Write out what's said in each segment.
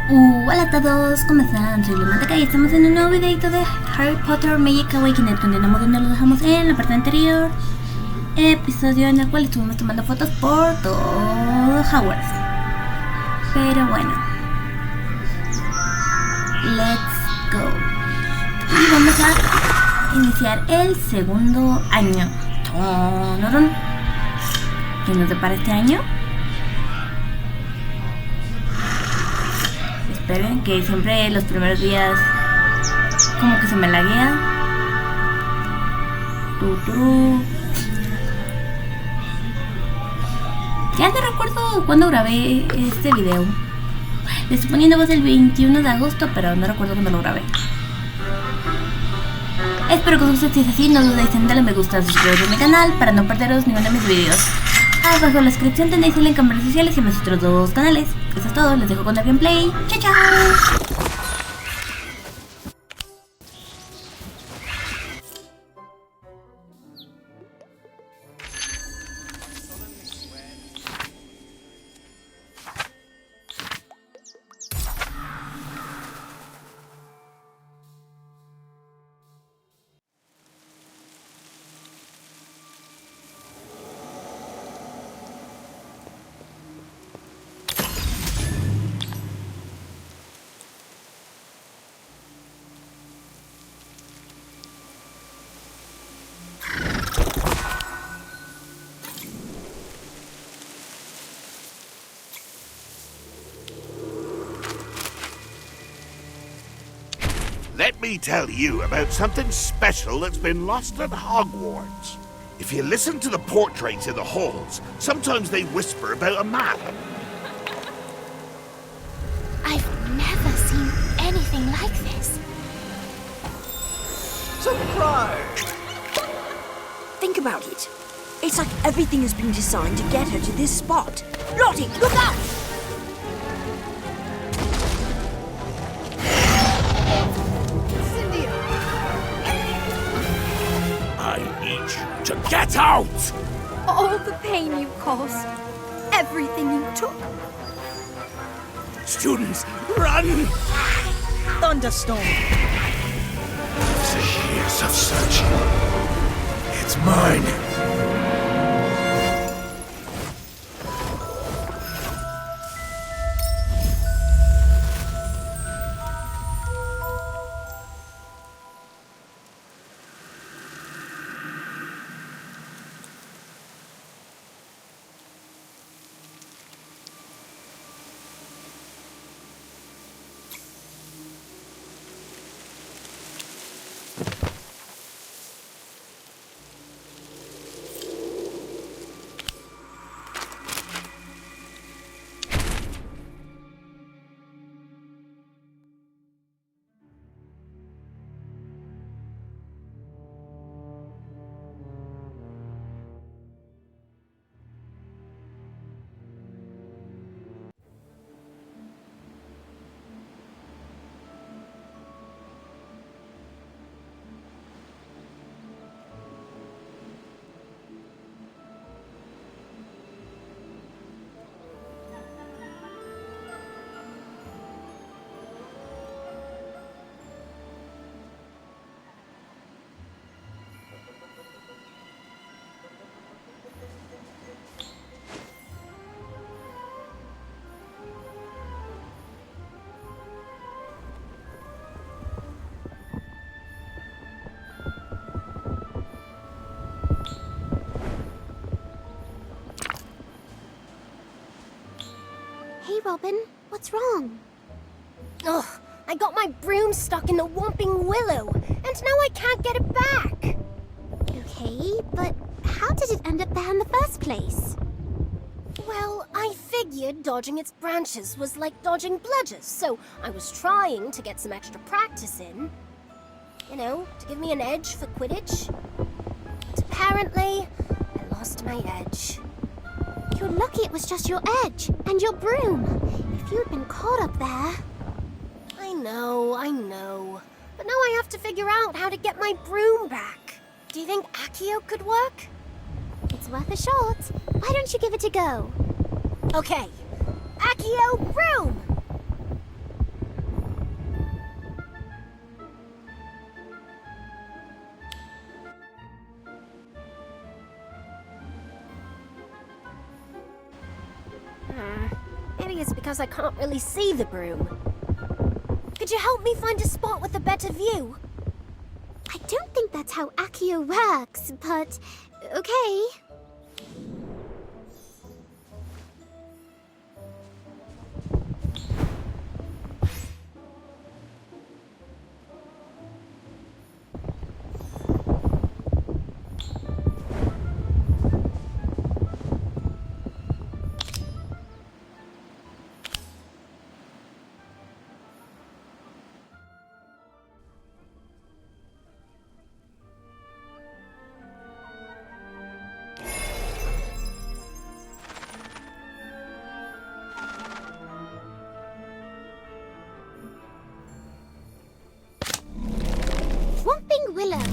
Hola a todos, ¿cómo están? Soy Lumanteca y estamos en un nuevo videito de Harry Potter Magic Awakening. Continuamos donde lo dejamos en la parte anterior, episodio en el cual estuvimos tomando fotos por todo Hogwarts. Pero bueno, let's go. Y vamos a iniciar el segundo año. ¿Qué nos depara este año? Esperen, que siempre los primeros días como que se me laguea. Ya no recuerdo cuándo grabé este video. Le estoy poniendo voz el 21 de agosto, pero no recuerdo cuándo lo grabé. Espero que os guste. Si es así, no dudéis en darle me gusta, suscribiros a mi canal para no perderos ninguno de mis videos. Abajo en la descripción tenéis el link a mis redes sociales y a mis otros dos canales. Eso es todo, les dejo con el gameplay. ¡Chao, chao! Let me tell you about something special that's been lost at Hogwarts. If you listen to the portraits in the halls, sometimes they whisper about a map. I've never seen anything like this. Surprise! Think about it. It's like everything has been designed to get her to this spot. Lottie, look out! I need you to get out! All the pain you caused, everything you took. Students, run! Thunderstorm. After years of searching, it's mine. Hey, Robin, what's wrong? Ugh, I got my broom stuck in the Whomping Willow, and now I can't get it back. Okay, but how did it end up there in the first place? Well, I figured dodging its branches was like dodging bludgers, so I was trying to get some extra practice in. You know, to give me an edge for Quidditch. But apparently, I lost my edge. You're lucky it was just your edge and your broom. If you'd been caught up there... I know. But now I have to figure out how to get my broom back. Do you think Accio could work? It's worth a shot. Why don't you give it a go? Okay. Accio, broom! because I can't really see the broom. Could you help me find a spot with a better view? I don't think that's how Accio works, but okay. Whomping Willow.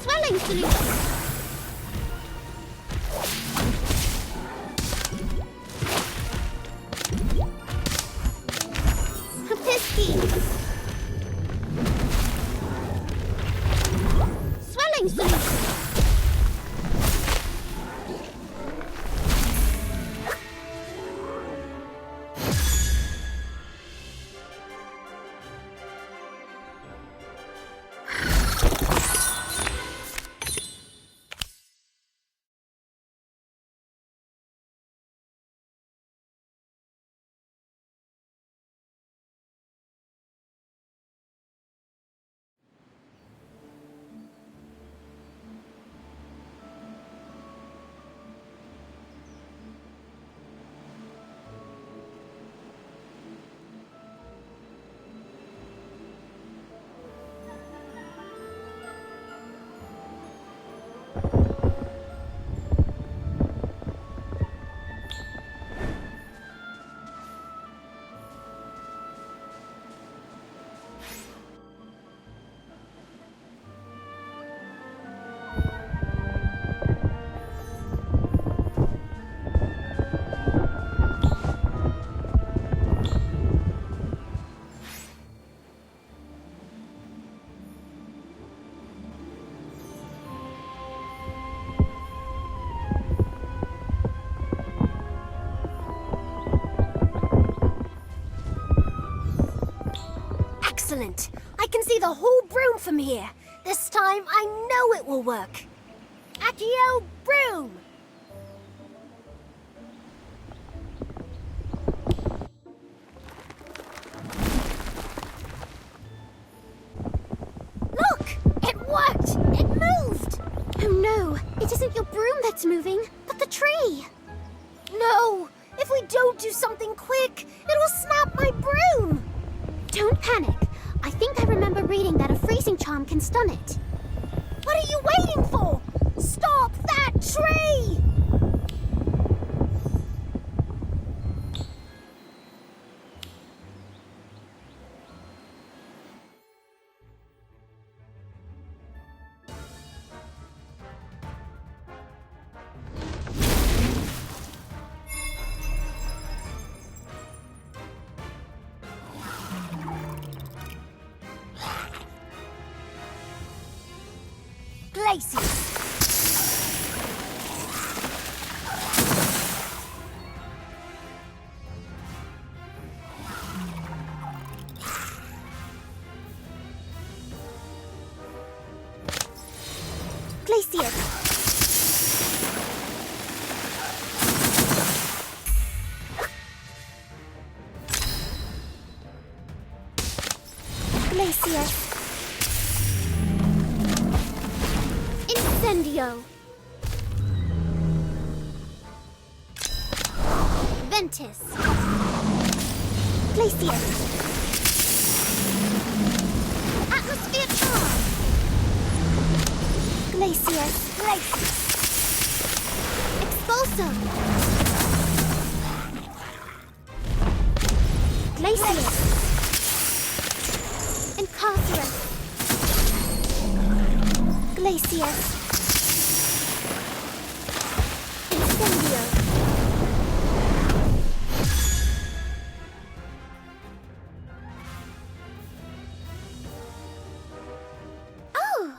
Swelling solution. Swelling solution. Excellent! I can see the whole broom from here. This time I know it will work. Accio broom! Look! It worked! It moved! Oh no, it isn't your broom that's moving, but the tree. No! If we don't do something quick, it'll snap my broom! Don't panic. I think I remember reading that a freezing charm can stun it. What are you waiting for? Stop that tree! Glaciers. Glacier. Glacier. Incendio. Ventus. Glacier. Atmosphere charm. Glacier. Glacier. Expulsor. Glacier. Incarcerate. they see us. Incendio. Oh!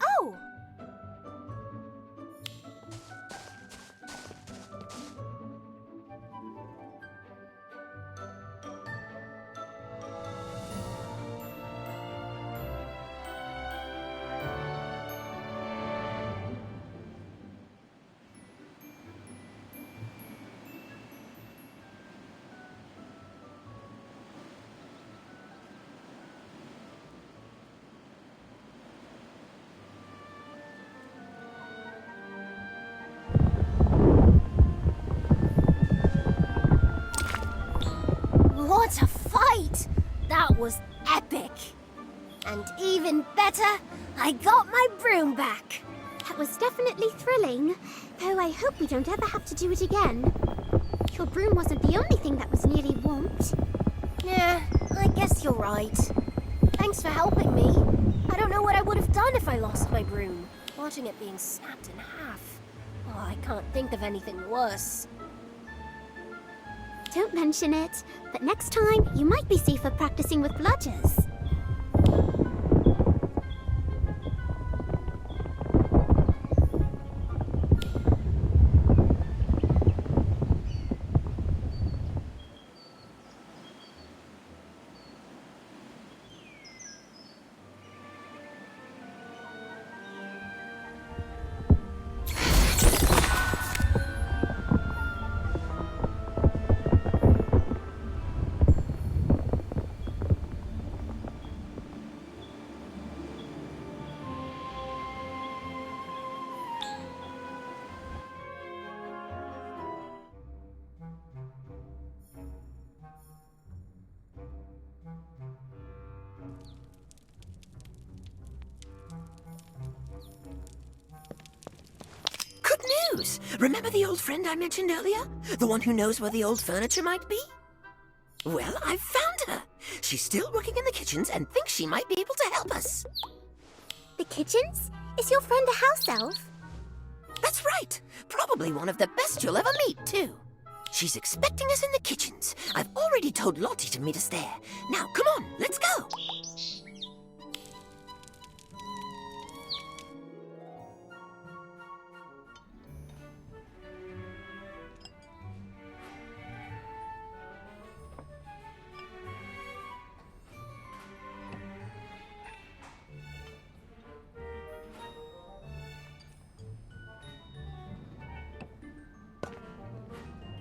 Oh! What a fight! That was epic! And even better, I got my broom back! That was definitely thrilling, though I hope we don't ever have to do it again. Your broom wasn't the only thing that was nearly whomped. Yeah, I guess you're right. Thanks for helping me. I don't know what I would have done if I lost my broom. Watching it being snapped in half. Oh, I can't think of anything worse. Don't mention it, but next time you might be safer practicing with bludgers. Good news! Remember the old friend I mentioned earlier? The one who knows where the old furniture might be? Well, I've found her. She's still working in the kitchens and thinks she might be able to help us. The kitchens? Is your friend a house elf? That's right. Probably one of the best you'll ever meet, too. She's expecting us in the kitchens. I've already told Lottie to meet us there. Now, come on, let's go.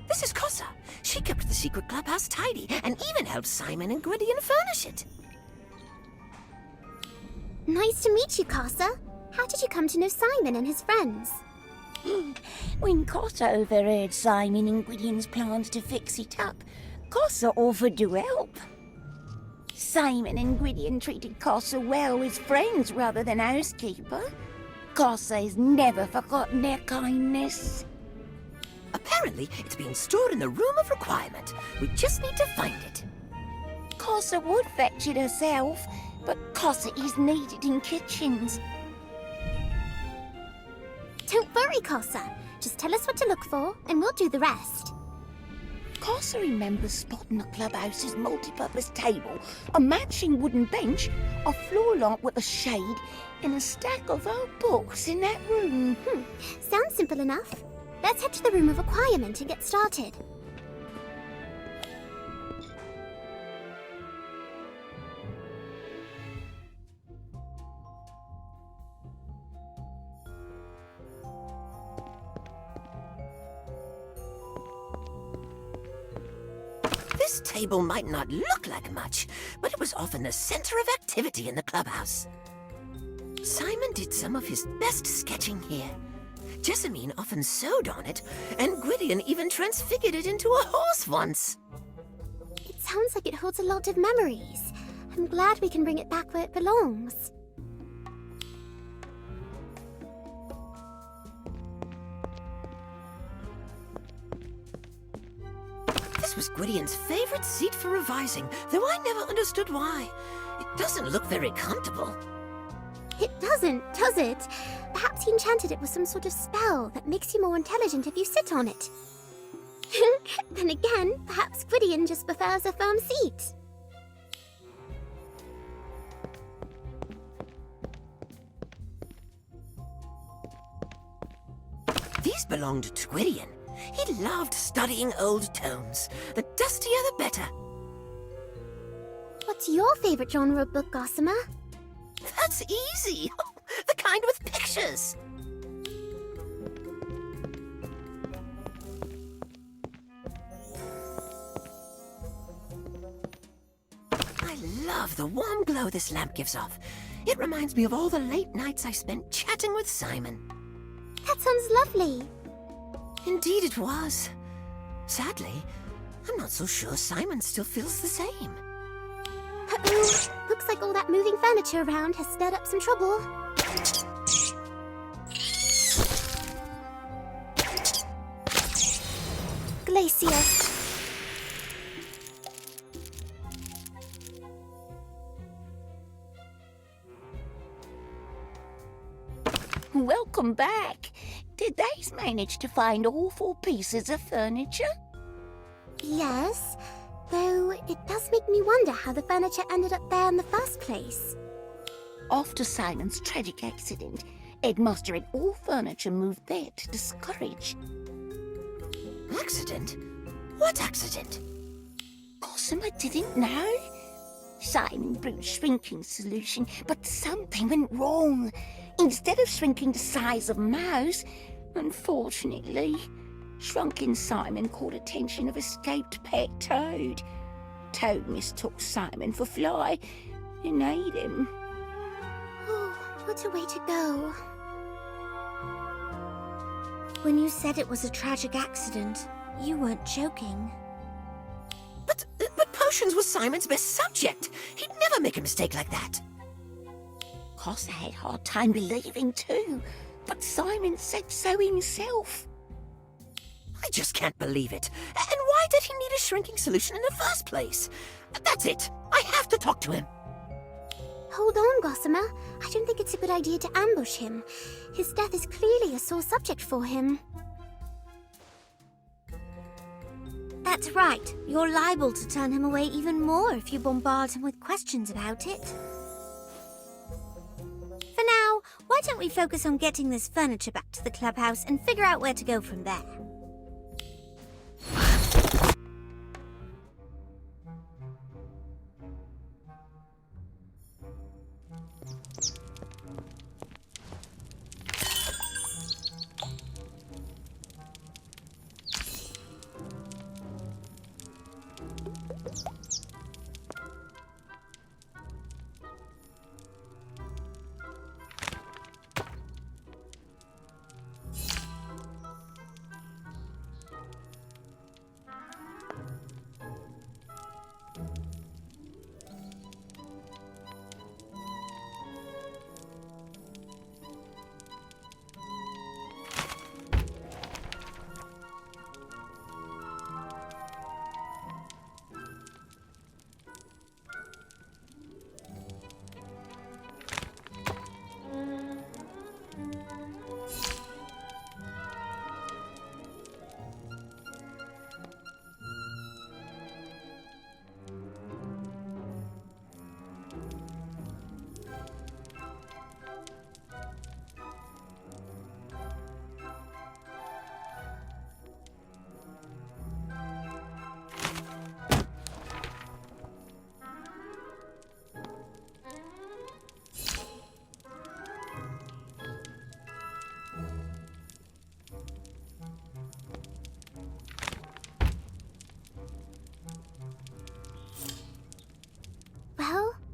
This is Cosa. She kept the secret clubhouse tidy and even helped Simon and Gwydion furnish it. Nice to meet you, Casa. How did you come to know Simon and his friends? When Cossa overheard Simon and Gwydion's plans to fix it up, Cossa offered to help. Simon and Gwydion treated Cossa well as friends rather than housekeeper. Cossa has never forgotten their kindness. Apparently, it's being stored in the Room of Requirement. We just need to find it. Cossa would fetch it herself, but Cossa is needed in kitchens. Don't worry, Casa. Just tell us what to look for, and we'll do the rest. Cossa remembers spotting the clubhouse's multi-purpose table, a matching wooden bench, a floor lamp with a shade, and a stack of old books in that room. Sounds simple enough. Let's head to the Room of Requirement and get started. This table might not look like much, but it was often the center of activity in the clubhouse. Simon did some of his best sketching here. Jessamine often sewed on it, and Gwydion even transfigured it into a horse once. It sounds like it holds a lot of memories. I'm glad we can bring it back where it belongs. This was Gwydion's favorite seat for revising, though I never understood why. It doesn't look very comfortable. It doesn't, does it? Perhaps he enchanted it with some sort of spell that makes you more intelligent if you sit on it. Then again, perhaps Gwydion just prefers a firm seat. These belonged to Gwydion. He loved studying old tomes. The dustier the better. What's your favorite genre of book, Gossamer? That's easy. The kind with pictures. I love the warm glow this lamp gives off. It reminds me of all the late nights I spent chatting with Simon. That sounds lovely. Indeed it was. Sadly, I'm not so sure Simon still feels the same. Uh-oh. Looks like all that moving furniture around has stirred up some trouble. Glacier. Welcome back. Did they manage to find all 4 pieces of furniture? Yes, though it does make me wonder how the furniture ended up there in the first place. After Simon's tragic accident, Headmaster had all furniture moved there to discourage. Accident? What accident? Gossamer didn't know. Simon brewed shrinking solution, but something went wrong. Instead of shrinking the size of Mouse, unfortunately, shrunken Simon caught attention of escaped pet Toad. Toad mistook Simon for Fly and ate him. Oh, what a way to go. When you said it was a tragic accident, you weren't joking. But potions was Simon's best subject. He'd never make a mistake like that. Course, I had a hard time believing too, but Simon said so himself. I just can't believe it. And why did he need a shrinking solution in the first place? That's it. I have to talk to him. Hold on, Gossamer. I don't think it's a good idea to ambush him. His death is clearly a sore subject for him. That's right. You're liable to turn him away even more if you bombard him with questions about it. For now, why don't we focus on getting this furniture back to the clubhouse and figure out where to go from there?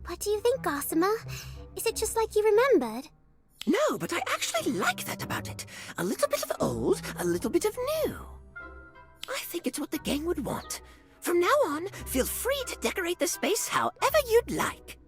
What do you think, Gossamer? Is it just like you remembered? No, but I actually like that about it. A little bit of old, a little bit of new. I think it's what the gang would want. From now on, feel free to decorate the space however you'd like.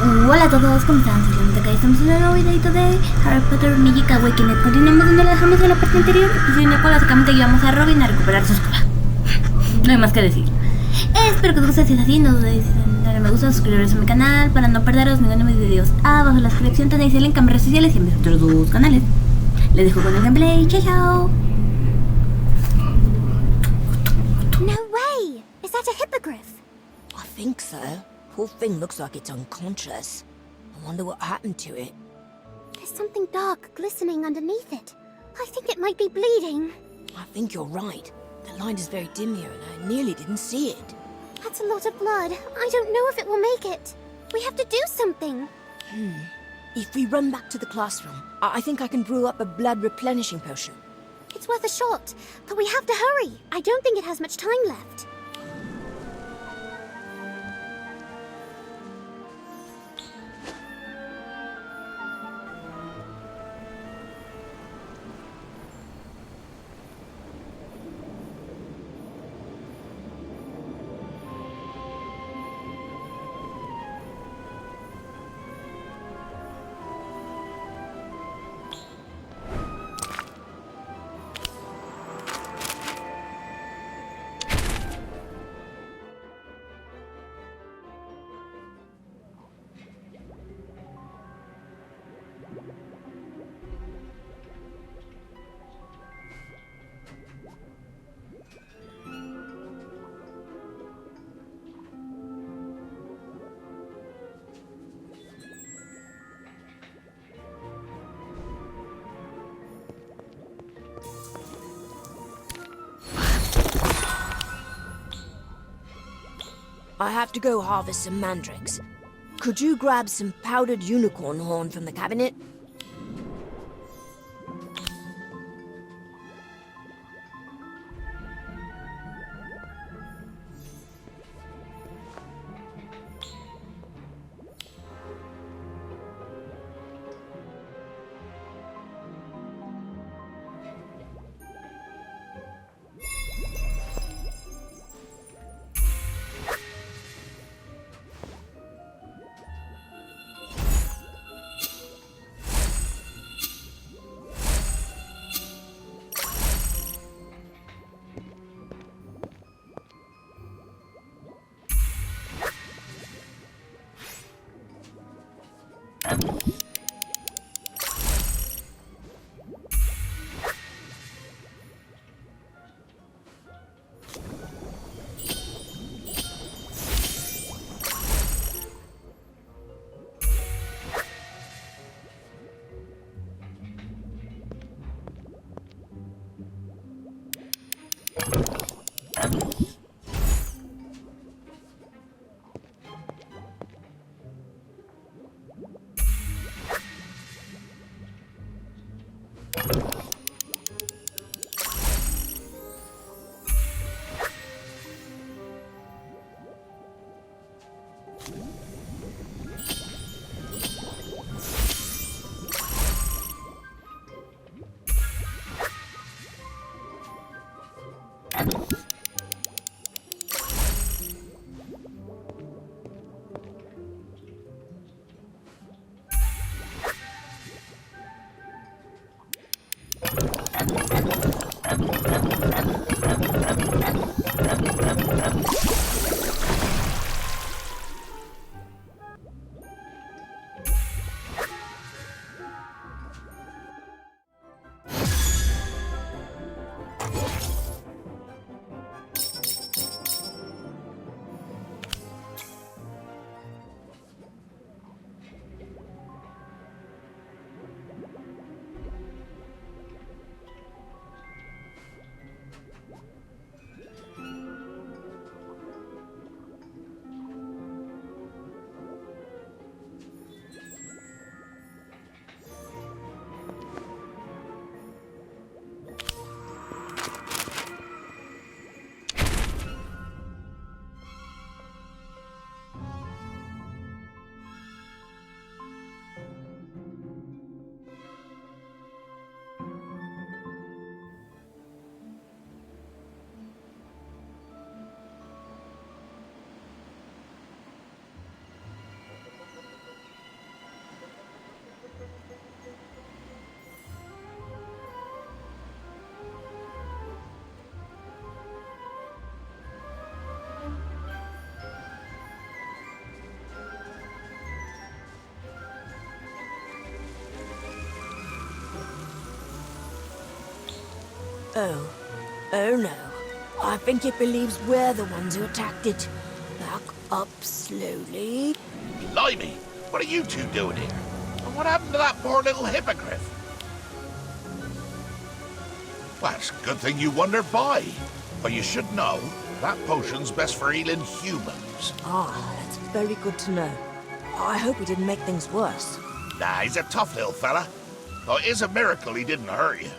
Hola a todos, ¿cómo están? Soy Biblioteca y estamos en un nuevo videito de Harry Potter Magic Awakened. Continuamos donde lo dejamos en la parte anterior, episodio en el cual básicamente llevamos a Robin a recuperar su escoba. No hay más que decir. Espero que os guste. Si es así, no dudéis en darle me gusta, suscribiros a mi canal para no perderos ninguno de mis videos. Abajo en la descripción tenéis el link a mis redes sociales y a mis otros dos canales. Les dejo con el gameplay. Chao, chao. No way! Is that a hippogriff? I think so. Poor thing looks like it's unconscious. I wonder what happened to it. There's something dark glistening underneath it. I think it might be bleeding. I think you're right. The light is very dim here and I nearly didn't see it. That's a lot of blood. I don't know if it will make it. We have to do something. If we run back to the classroom, I think I can brew up a blood replenishing potion. It's worth a shot, but we have to hurry. I don't think it has much time left. I have to go harvest some mandrakes. Could you grab some powdered unicorn horn from the cabinet? Oh no. I think it believes we're the ones who attacked it. Back up slowly. Blimey, what are you two doing here? And what happened to that poor little hippogriff? Well, it's a good thing you wandered by. But you should know, that potion's best for healing humans. Ah, that's very good to know. I hope we didn't make things worse. Nah, he's a tough little fella. Though it is a miracle he didn't hurt you.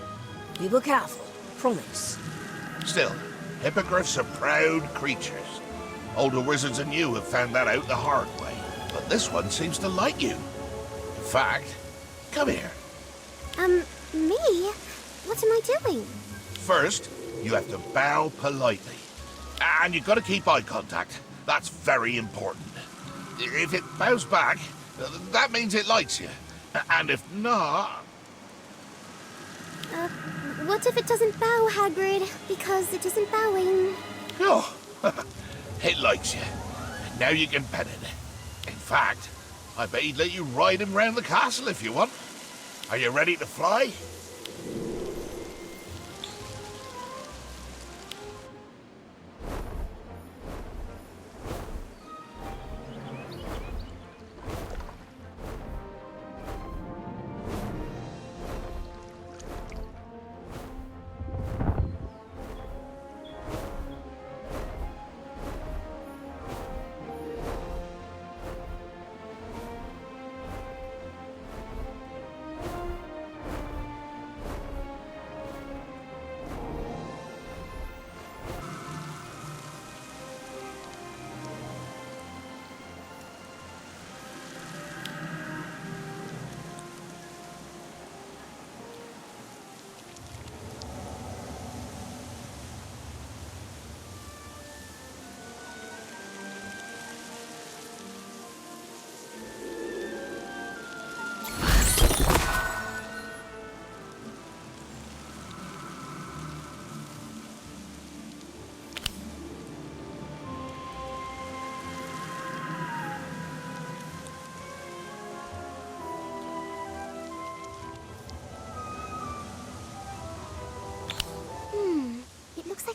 We were careful, promise. Still, hippogriffs are proud creatures. Older wizards than you have found that out the hard way. But this one seems to like you. In fact, come here. Me? What am I doing? First, you have to bow politely. And you've got to keep eye contact. That's very important. If it bows back, that means it likes you. And if not... What if it doesn't bow, Hagrid? Because it isn't bowing. Oh, it likes you. Now you can pet it. In fact, I bet he'd let you ride him round the castle if you want. Are you ready to fly?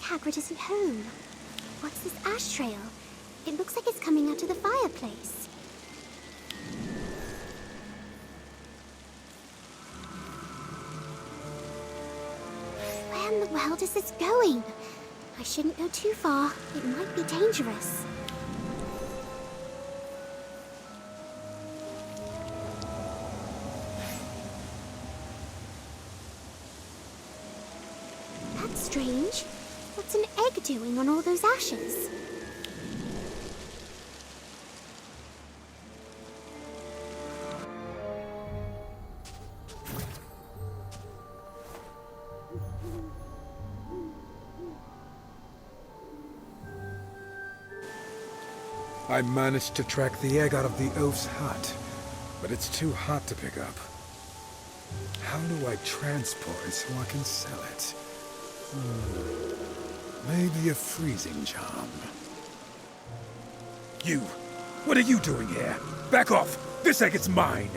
Hagrid isn't home. What's this ash trail? It looks like it's coming out of the fireplace. Where in the world is this going? I shouldn't go too far. It might be dangerous. That's strange. What's an egg doing on all those ashes? I managed to track the egg out of the oaf's hut, but it's too hot to pick up. How do I transport it so I can sell it? Maybe a freezing charm. You! What are you doing here? Back off! This egg is mine!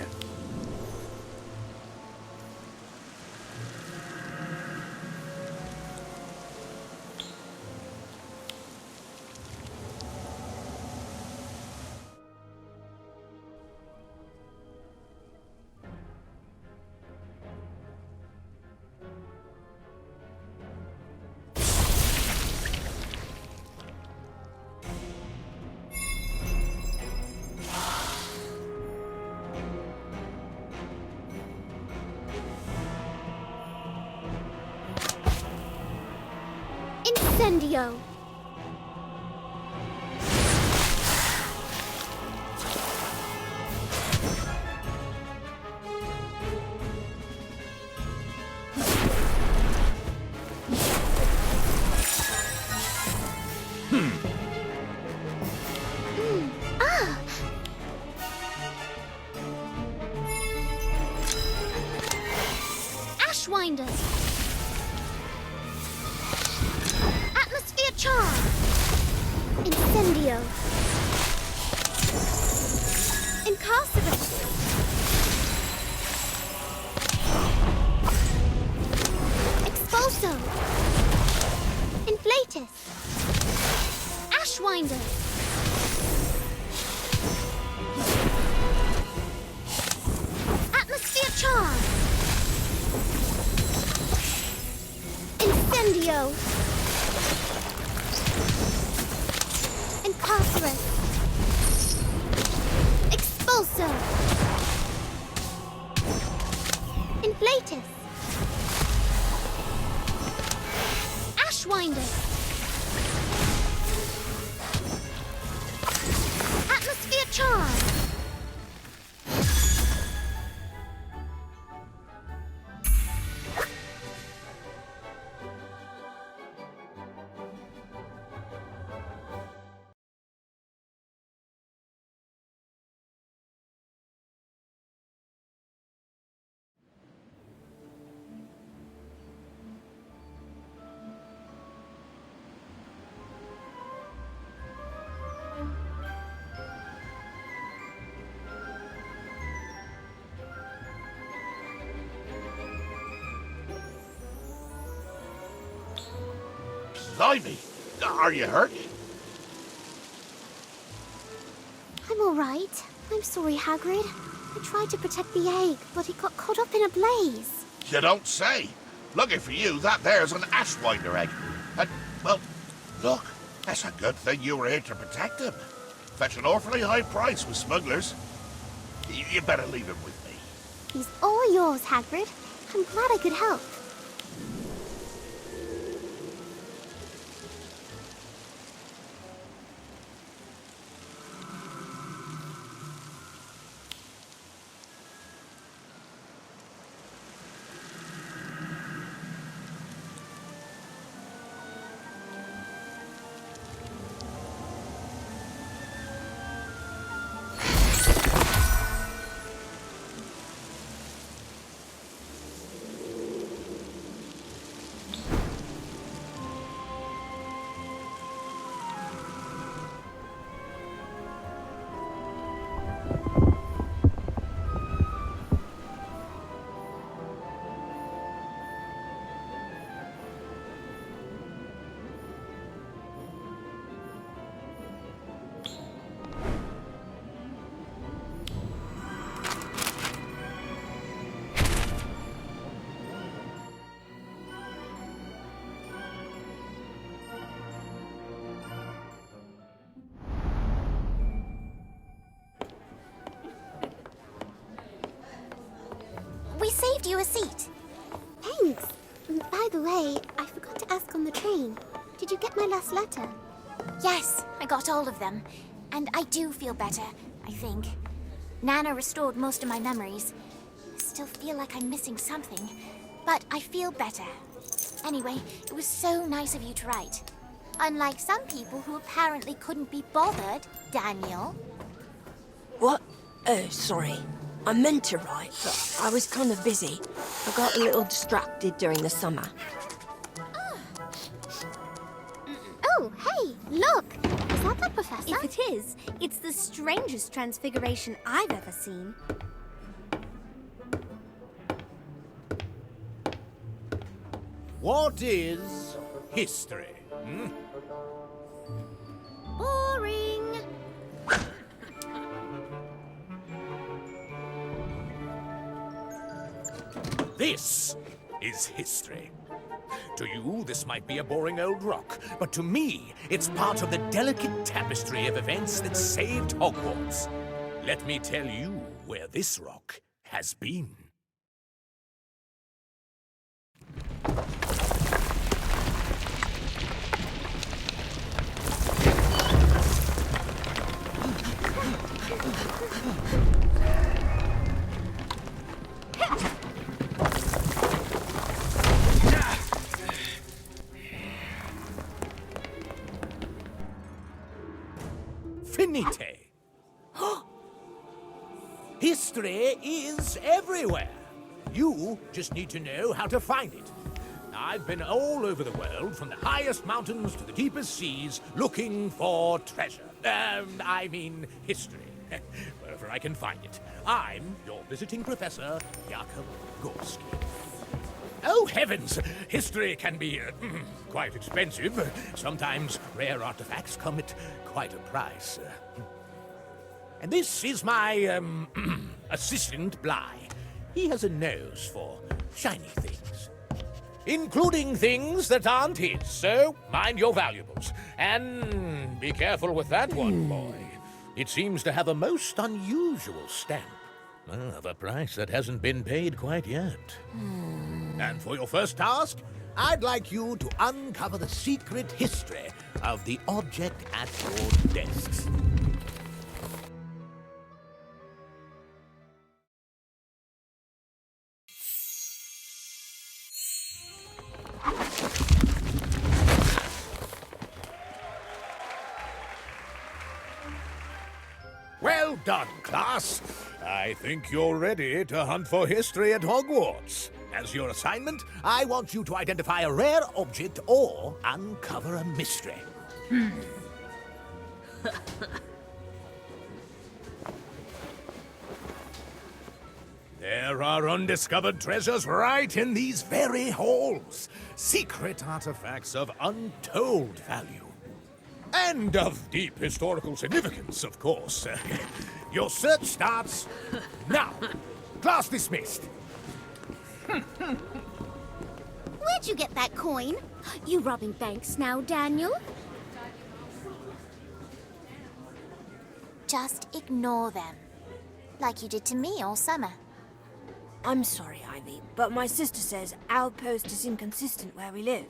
Incendio! Ashwinders! Atmosphere charm! Incendio! Incarcerate! Expulso! Inflatus. Ashwinder. Atmosphere charge. Incendio. Incarcerus. Expulso. Inflatus. Ashwinder. Atmosphere charge. Blimey! Are you hurt? I'm all right. I'm sorry, Hagrid. I tried to protect the egg, but it got caught up in a blaze. You don't say. Lucky for you, that there's an Ashwinder egg. And, well, look, that's a good thing you were here to protect him. Fetch an awfully high price with smugglers. You better leave him with me. He's all yours, Hagrid. I'm glad I could help. We saved you a seat. Thanks. By the way, I forgot to ask on the train. Did you get my last letter? Yes, I got all of them. And I do feel better, I think. Nana restored most of my memories. I still feel like I'm missing something, but I feel better. Anyway, it was so nice of you to write. Unlike some people who apparently couldn't be bothered, Daniel. What? Oh, sorry. I meant to write, but I was kind of busy. I got a little distracted during the summer. Oh, hey, look! Is that the professor? If it is, it's the strangest transfiguration I've ever seen. What is history? Boring! This is history. To you, this might be a boring old rock, but to me, it's part of the delicate tapestry of events that saved Hogwarts. Let me tell you where this rock has been. Finite. History is everywhere. You just need to know how to find it. I've been all over the world, from the highest mountains to the deepest seas, looking for treasure. I mean history. Wherever I can find it. I'm your visiting professor, Yakov Gorski. Oh, heavens! History can be quite expensive. Sometimes rare artifacts come at quite a price. And this is my, assistant, Bly. He has a nose for shiny things. Including things that aren't his, so mind your valuables. And be careful with that one, boy. It seems to have a most unusual stamp. Of a price that hasn't been paid quite yet. And for your first task, I'd like you to uncover the secret history of the object at your desks. Well done, class. I think you're ready to hunt for history at Hogwarts. As your assignment, I want you to identify a rare object or uncover a mystery. There are undiscovered treasures right in these very halls. Secret artifacts of untold value. And of deep historical significance, of course. Your search starts now. Class dismissed. Where'd you get that coin? You robbing banks now, Daniel? Just ignore them. Like you did to me all summer. I'm sorry, Ivy, but my sister says our post is inconsistent where we live.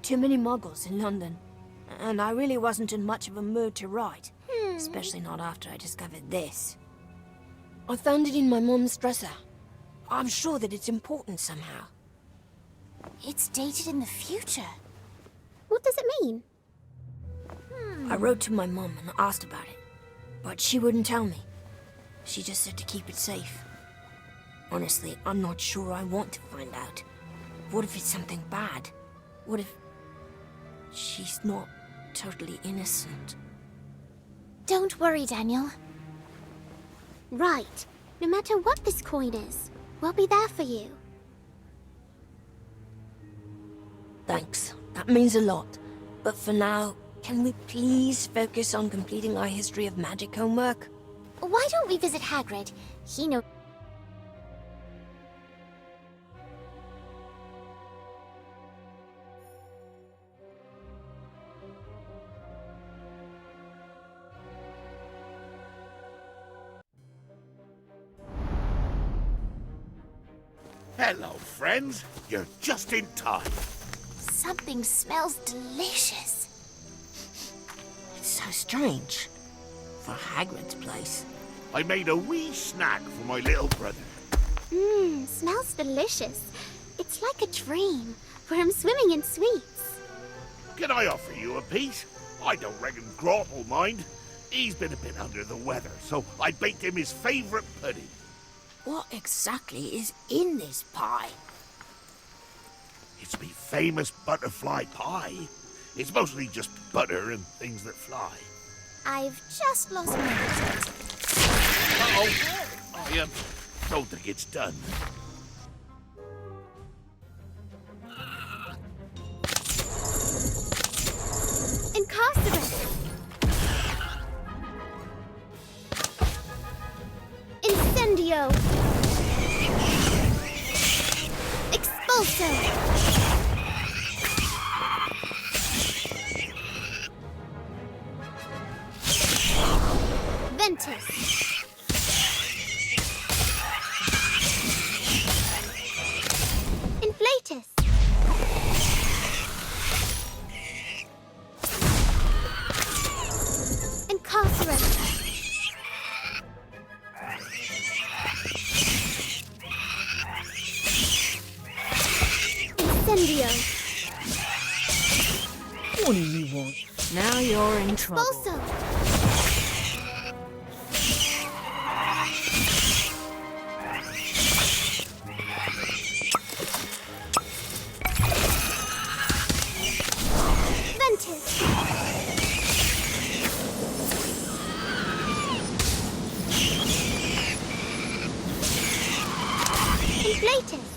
Too many muggles in London. And I really wasn't in much of a mood to write. Especially not after I discovered this. I found it in my mom's dresser. I'm sure that it's important somehow. It's dated in the future. What does it mean? I wrote to my mom and asked about it, but she wouldn't tell me. She just said to keep it safe. Honestly, I'm not sure I want to find out. What if it's something bad? What if she's not totally innocent? Don't worry, Daniel. Right. No matter what this coin is, we'll be there for you. Thanks. That means a lot. But for now, can we please focus on completing our history of magic homework? Why don't we visit Hagrid? He knows. Hello, friends. You're just in time. Something smells delicious. It's so strange. For Hagrid's place. I made a wee snack for my little brother. Smells delicious. It's like a dream, where I'm swimming in sweets. Can I offer you a piece? I don't reckon Grot will mind. He's been a bit under the weather, so I baked him his favourite pudding. What exactly is in this pie? It's me famous butterfly pie. It's mostly just butter and things that fly. I've just lost my appetite. Uh-oh. I don't think it's done. Incarcerate! Incendio! Expulso! Ventus! Inflatus! Incarcerate! Incendio! What do you want? Now you're in trouble. Expulso! Ventus! Inflatus!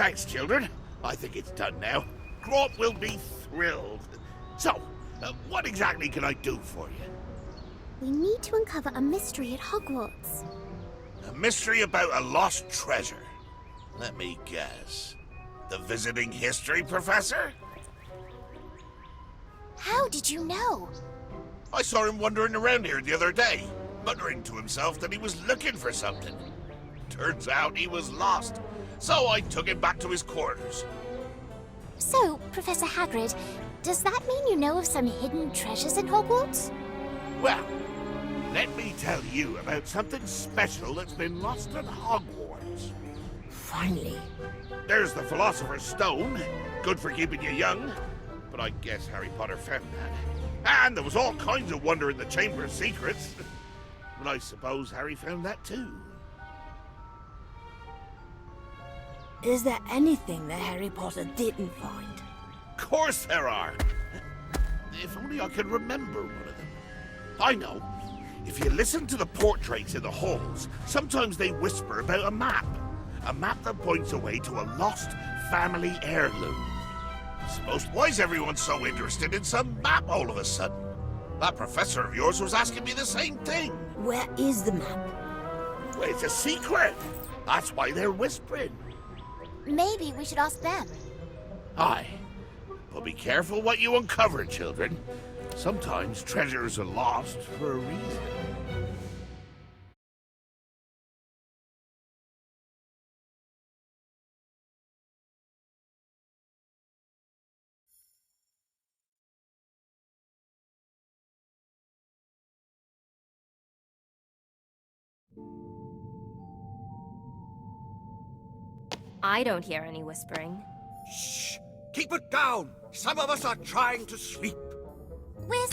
Thanks, children. I think it's done now. Grop will be thrilled. So, what exactly can I do for you? We need to uncover a mystery at Hogwarts. A mystery about a lost treasure. Let me guess. The visiting history professor? How did you know? I saw him wandering around here the other day, muttering to himself that he was looking for something. Turns out he was lost, so I took him back to his quarters. So, Professor Hagrid, does that mean you know of some hidden treasures in Hogwarts? Well, let me tell you about something special that's been lost at Hogwarts. Finally. There's the Philosopher's Stone, good for keeping you young, but I guess Harry Potter found that. And there was all kinds of wonder in the Chamber's secrets, but I suppose Harry found that too. Is there anything that Harry Potter didn't find? Of course there are. If only I could remember one of them. I know. If you listen to the portraits in the halls, sometimes they whisper about a map. A map that points away to a lost family heirloom. Suppose why is everyone so interested in some map all of a sudden? That professor of yours was asking me the same thing. Where is the map? Well, it's a secret. That's why they're whispering. Maybe we should ask them. Aye. But be careful what you uncover, children. Sometimes treasures are lost for a reason. I don't hear any whispering. Shh! Keep it down! Some of us are trying to sleep. Where's...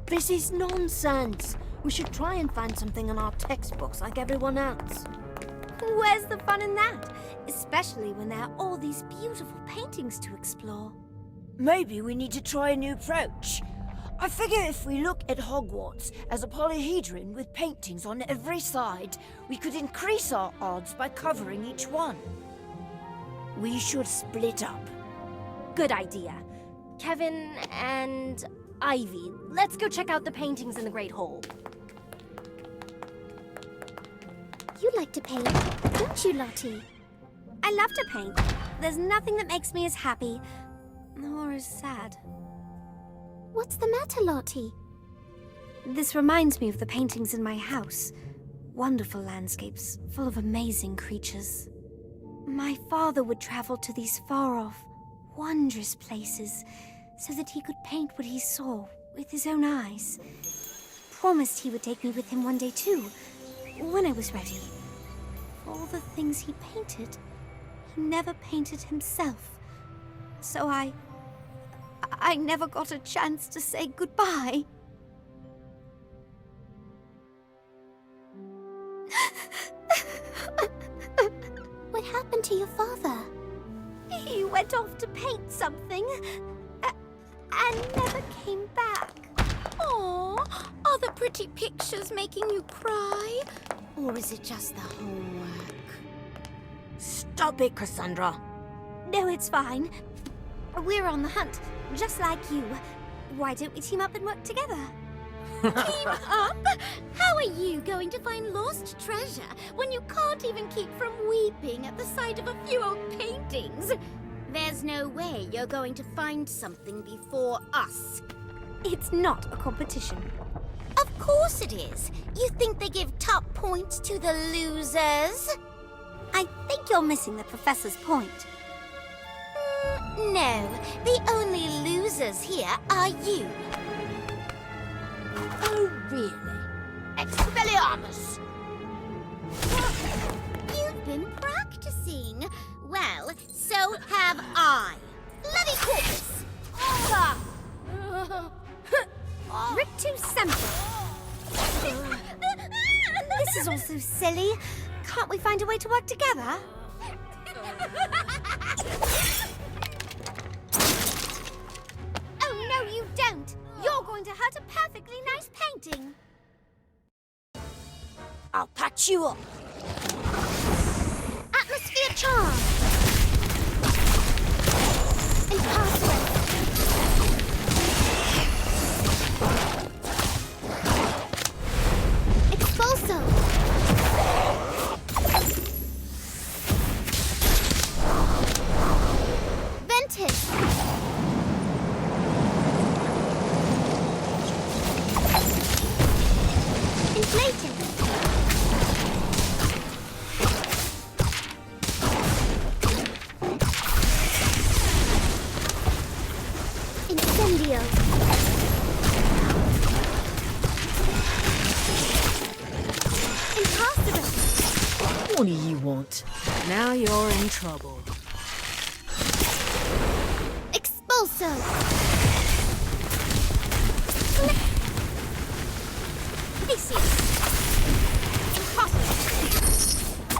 This is nonsense. We should try and find something in our textbooks like everyone else. Where's the fun in that? Especially when there are all these beautiful paintings to explore. Maybe we need to try a new approach. I figure if we look at Hogwarts as a polyhedron with paintings on every side, we could increase our odds by covering each one. We should split up. Good idea. Kevin and Ivy, let's go check out the paintings in the Great Hall. You like to paint, don't you, Lottie? I love to paint. There's nothing that makes me as happy or as sad. What's the matter, Lottie? This reminds me of the paintings in my house. Wonderful landscapes, full of amazing creatures. My father would travel to these far-off, wondrous places so that he could paint what he saw with his own eyes. Promised he would take me with him one day too, when I was ready. For all the things he painted, he never painted himself. So I never got a chance to say goodbye. What happened to your father? He went off to paint something and never came back. Aw, are the pretty pictures making you cry? Or is it just the homework? Stop it, Cassandra. No, it's fine. We're on the hunt, just like you. Why don't we team up and work together? Team up? How are you going to find lost treasure when you can't even keep from weeping at the sight of a few old paintings? There's no way you're going to find something before us. It's not a competition. Of course it is. You think they give top points to the losers? I think you're missing the professor's point. No, the only losers here are you. Oh, really? Expelliarmus! You've been practicing. Well, so have I. Bloody corpus! Rictus Semper. This is all so silly. Can't we find a way to work together? Oh, no, you don't. You're going to hurt a perfectly nice painting. I'll patch you up. Atmosphere charm. Incarcerate. Expulso. Ventus. Inflated. Incendio. Incarcerate. What do you want? Now you're in trouble. Expulso. Theseus. Impossible.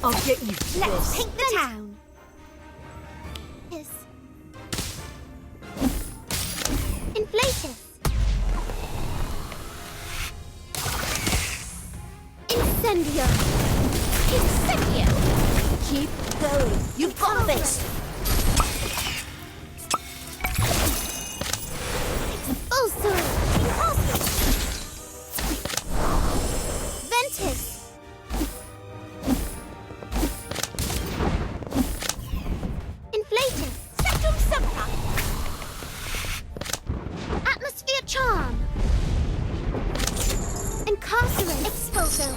I'll get you. Let's paint the town. Yes. Inflatus. Incendio. Incendio. Keep going. You've got this. Expulso. Impossible. Ventus. Inflatus. Septum Sempra. Atmosphere charm. Incarcerate. Expulso.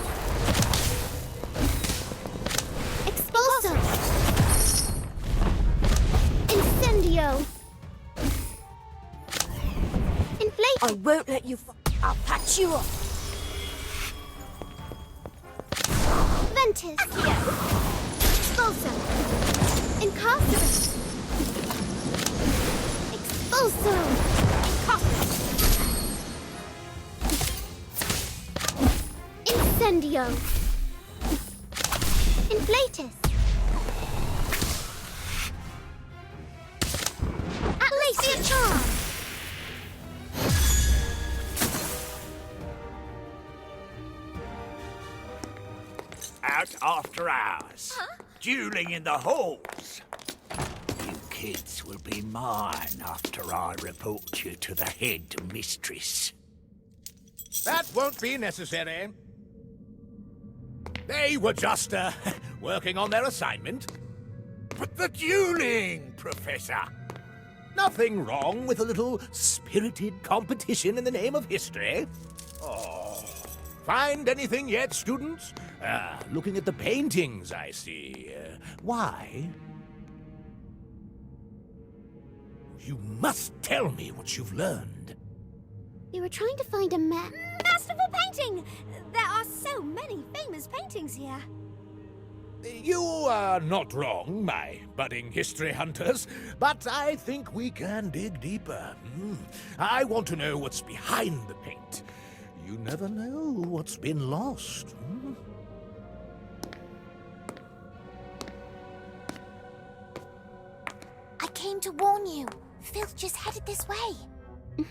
Expulso. Incendio. Inflate. I won't let you. I'll patch you up. Ventus. Expulso. Incarcerate. Expulso. Incarcerate. Incendio. Inflatus. Atmosphere charm. Out after hours. Dueling in the halls. You kids will be mine after I report you to the head mistress. That won't be necessary. They were just, working on their assignment. But the dueling, Professor! Nothing wrong with a little spirited competition in the name of history. Oh, Find anything yet, students? Looking at the paintings, I see. Why? You must tell me what you've learned. We were trying to find a map. Masterful painting! There are so many famous paintings here. You are not wrong, my budding history hunters, but I think we can dig deeper. I want to know what's behind the paint. You never know what's been lost. I came to warn you. Filth just headed this way.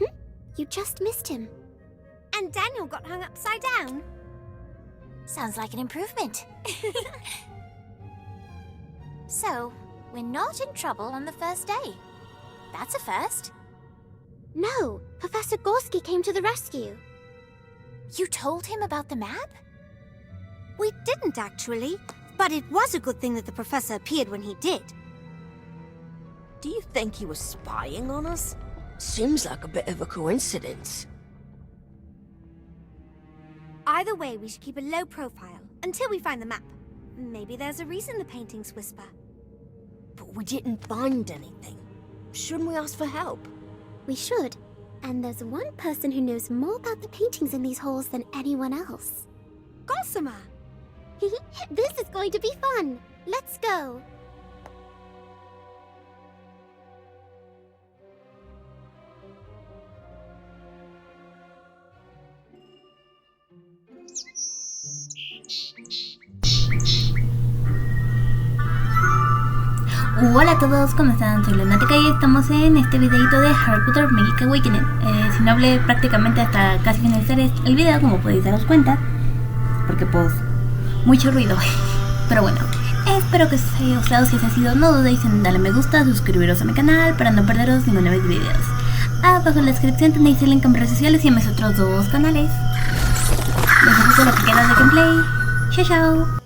You just missed him. And Daniel got hung upside down. Sounds like an improvement. So, we're not in trouble on the first day. That's a first. No, Professor Gorski came to the rescue. You told him about the map? We didn't actually, but it was a good thing that the professor appeared when he did. Do you think he was spying on us? Seems like a bit of a coincidence. Either way, we should keep a low profile until we find the map. Maybe there's a reason the paintings whisper. But we didn't find anything. Shouldn't we ask for help? We should. And there's one person who knows more about the paintings in these halls than anyone else. Gossamer! This is going to be fun. Let's go. Hola a todos, ¿cómo están? Soy Lunática y estamos en este videito de Harry Potter Magic Awakening. Si no hablé prácticamente hasta casi finalizar el video, como podéis daros cuenta, porque pues mucho ruido. Pero bueno, espero que os haya gustado. Si es así, no dudéis en darle me gusta, suscribiros a mi canal para no perderos ninguno de mis videos. Abajo en la descripción tenéis el link a mis redes sociales y a mis otros 2 canales. Les dejo con lo que queda de gameplay. Chao, chao.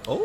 Oh.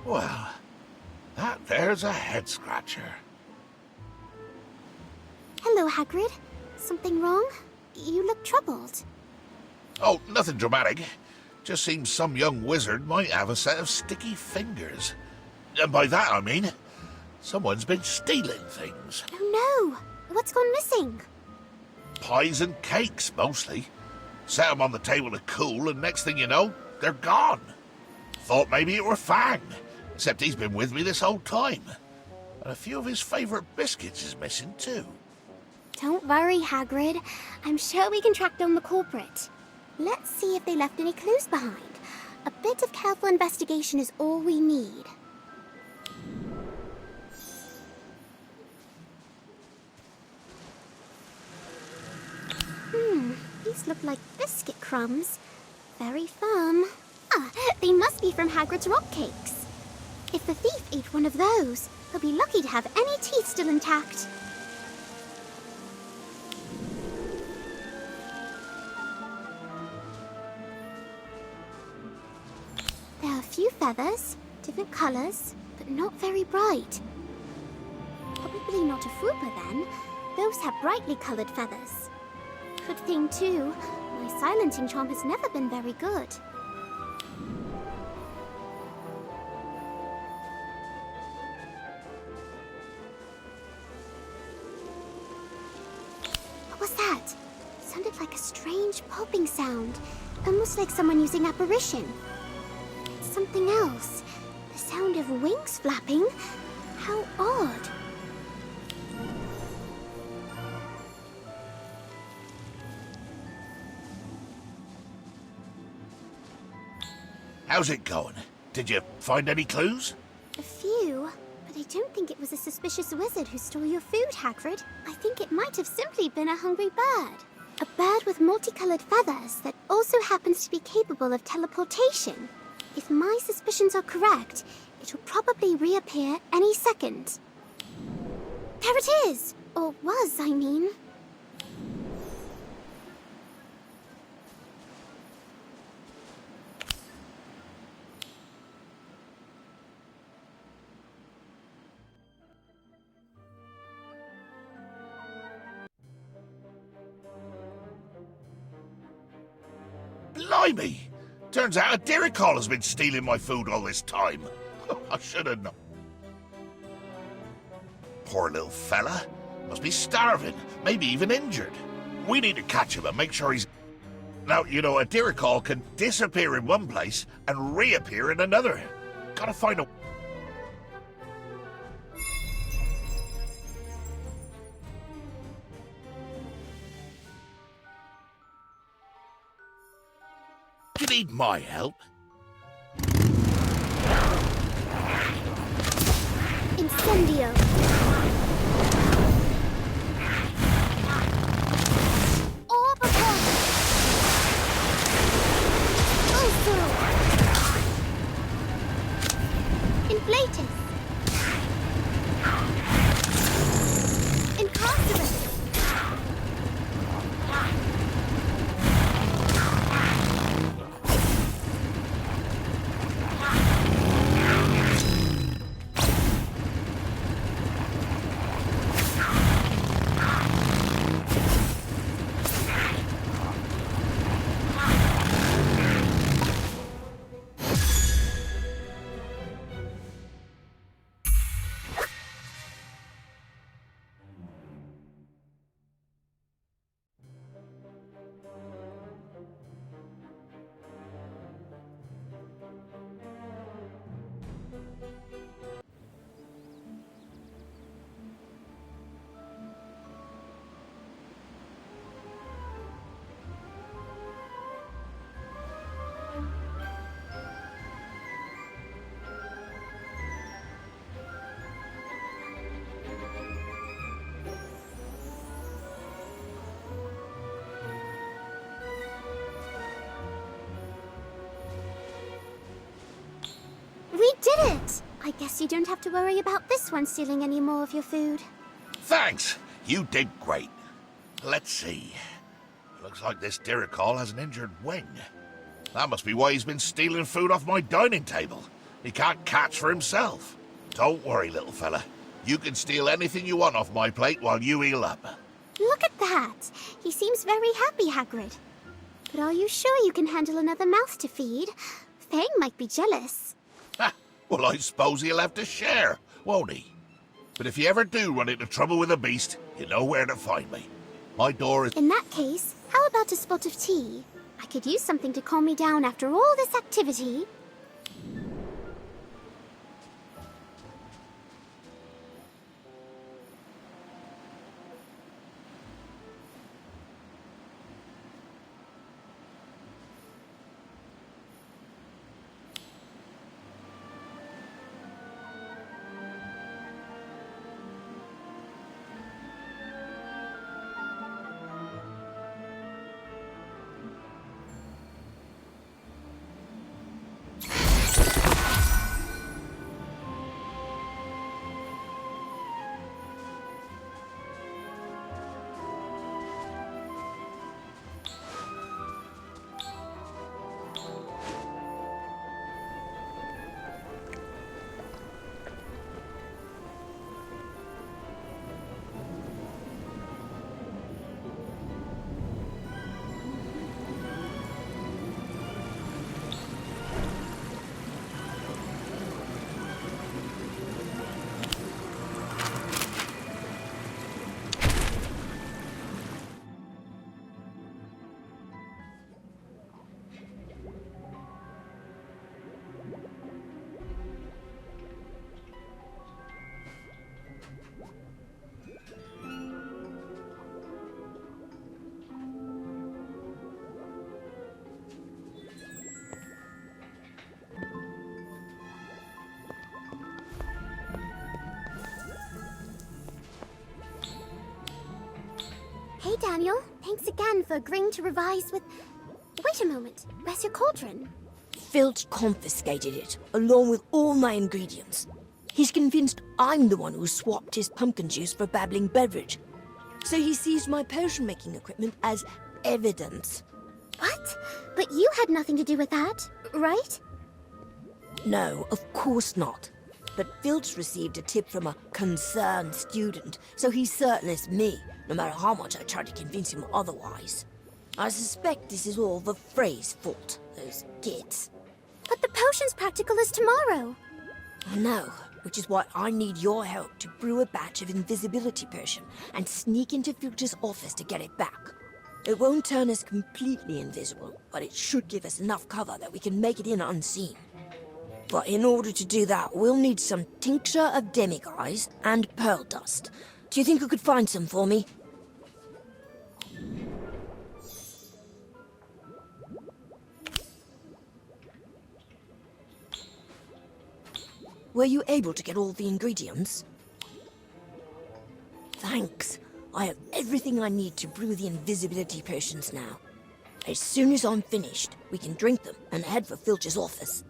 Well, that there's a head-scratcher. Hello, Hagrid. Something wrong? You look troubled. Oh, nothing dramatic. Just seems some young wizard might have a set of sticky fingers. And by that I mean, someone's been stealing things. Oh no! What's gone missing? Pies and cakes, mostly. Set 'em on the table to cool, and next thing you know, they're gone. Thought maybe it were Fang, except he's been with me this whole time. And a few of his favourite biscuits is missing too. Don't worry, Hagrid. I'm sure we can track down the culprit. Let's see if they left any clues behind. A bit of careful investigation is all we need. These look like biscuit crumbs. Very firm. Ah, they must be from Hagrid's rock cakes. If the thief ate one of those, he'll be lucky to have any teeth still intact. There are a few feathers, different colours, but not very bright. Probably not a Fooper then. Those have brightly coloured feathers. Good thing too, my silencing charm has never been very good. What was that? Sounded like a strange popping sound, almost like someone using apparition. It's something else. The sound of wings flapping. How odd. How's it going? Did you find any clues? A few, but I don't think it was a suspicious wizard who stole your food, Hagrid. I think it might have simply been a hungry bird. A bird with multicolored feathers that also happens to be capable of teleportation. If my suspicions are correct, it'll probably reappear any second. There it is! Or was, I mean. Blimey! Turns out a Diricol has been stealing my food all this time. I should have known. Poor little fella. Must be starving, maybe even injured. We need to catch him and make sure he's... Now, you know, a Diricol can disappear in one place and reappear in another. Gotta find a... You need my help? Incendio! did it! I guess you don't have to worry about this one stealing any more of your food. Thanks. You did great. Let's see. Looks like this Diricol has an injured wing. That must be why he's been stealing food off my dining table. He can't catch for himself. Don't worry, little fella. You can steal anything you want off my plate while you heal up. Look at that! He seems very happy, Hagrid. But are you sure you can handle another mouth to feed? Fang might be jealous. Ha! Well, I suppose he'll have to share, won't he? But if you ever do run into trouble with a beast, you know where to find me. My door is... In that case, how about a spot of tea? I could use something to calm me down after all this activity. Hey, Daniel. Thanks again for agreeing to revise with... Wait a moment. Where's your cauldron? Filch confiscated it, along with all my ingredients. He's convinced I'm the one who swapped his pumpkin juice for babbling beverage. So he seized my potion-making equipment as evidence. What? But you had nothing to do with that, right? No, of course not. But Filch received a tip from a concerned student, so he's certain it's me, no matter how much I try to convince him otherwise. I suspect this is all the Frey's fault, those gits. But the potion's practical is tomorrow. I know, which is why I need your help to brew a batch of invisibility potion and sneak into Filch's office to get it back. It won't turn us completely invisible, but it should give us enough cover that we can make it in unseen. But in order to do that, we'll need some tincture of demiguise and pearl dust. Do you think you could find some for me? Were you able to get all the ingredients? Thanks. I have everything I need to brew the invisibility potions now. As soon as I'm finished, we can drink them and head for Filch's office.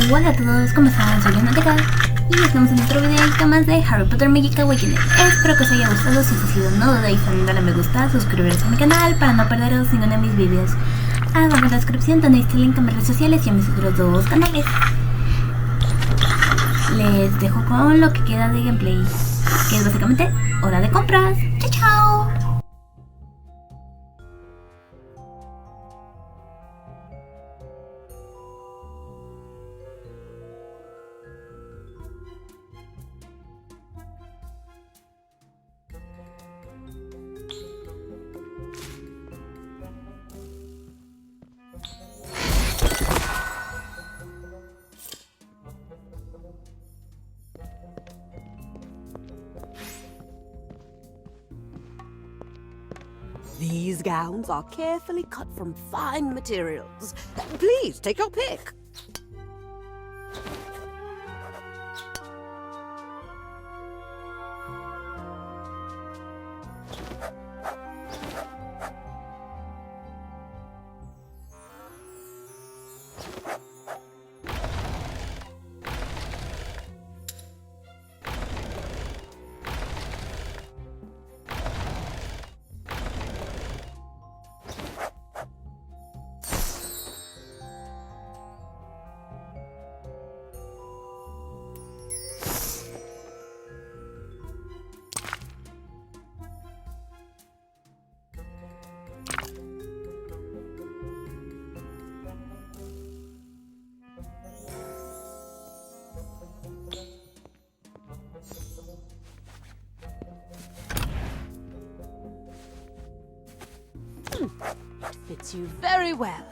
Hola a todos, ¿cómo están? Soy Lunatica Y estamos en otro videito más de Harry Potter Magic Awakening. Espero que os haya gustado. Si ha sido, no dudéis en darle a me gusta, suscribiros a mi canal para no perderos ninguno de mis vídeos. Abajo en la descripción tenéis el link a mis redes sociales y a mis otros dos canales. Les dejo con lo que queda de gameplay, que es básicamente hora de compras. ¡Chao, chao! These gowns are carefully cut from fine materials. Please, take your pick. Fits you very well.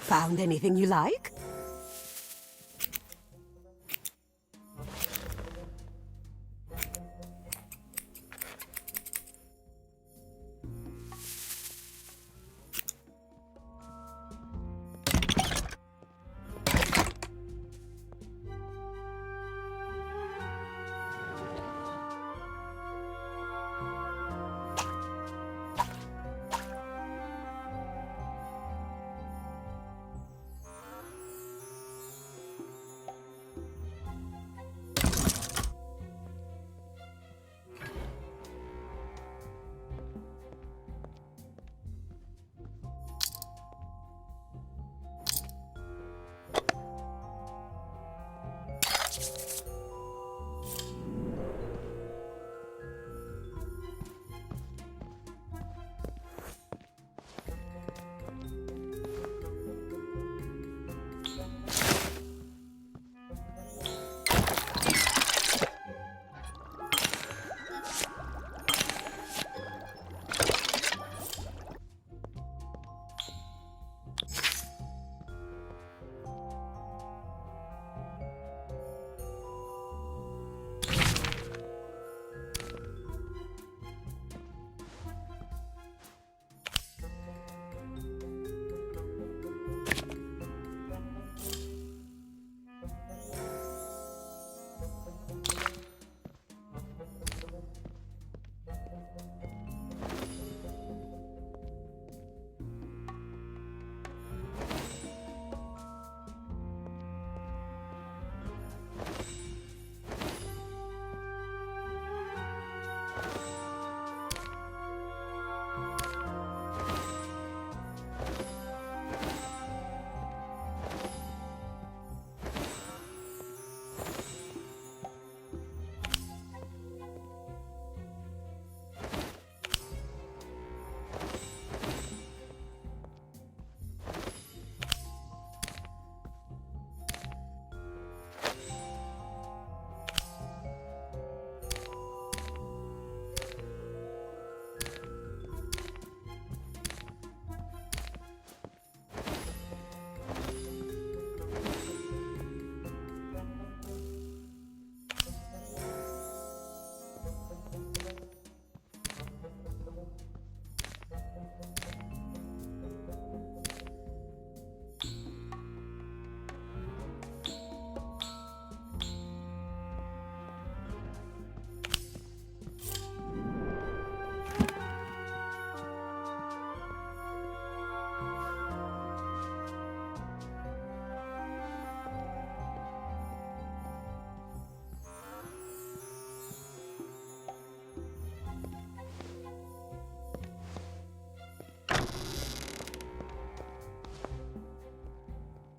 Found anything you like?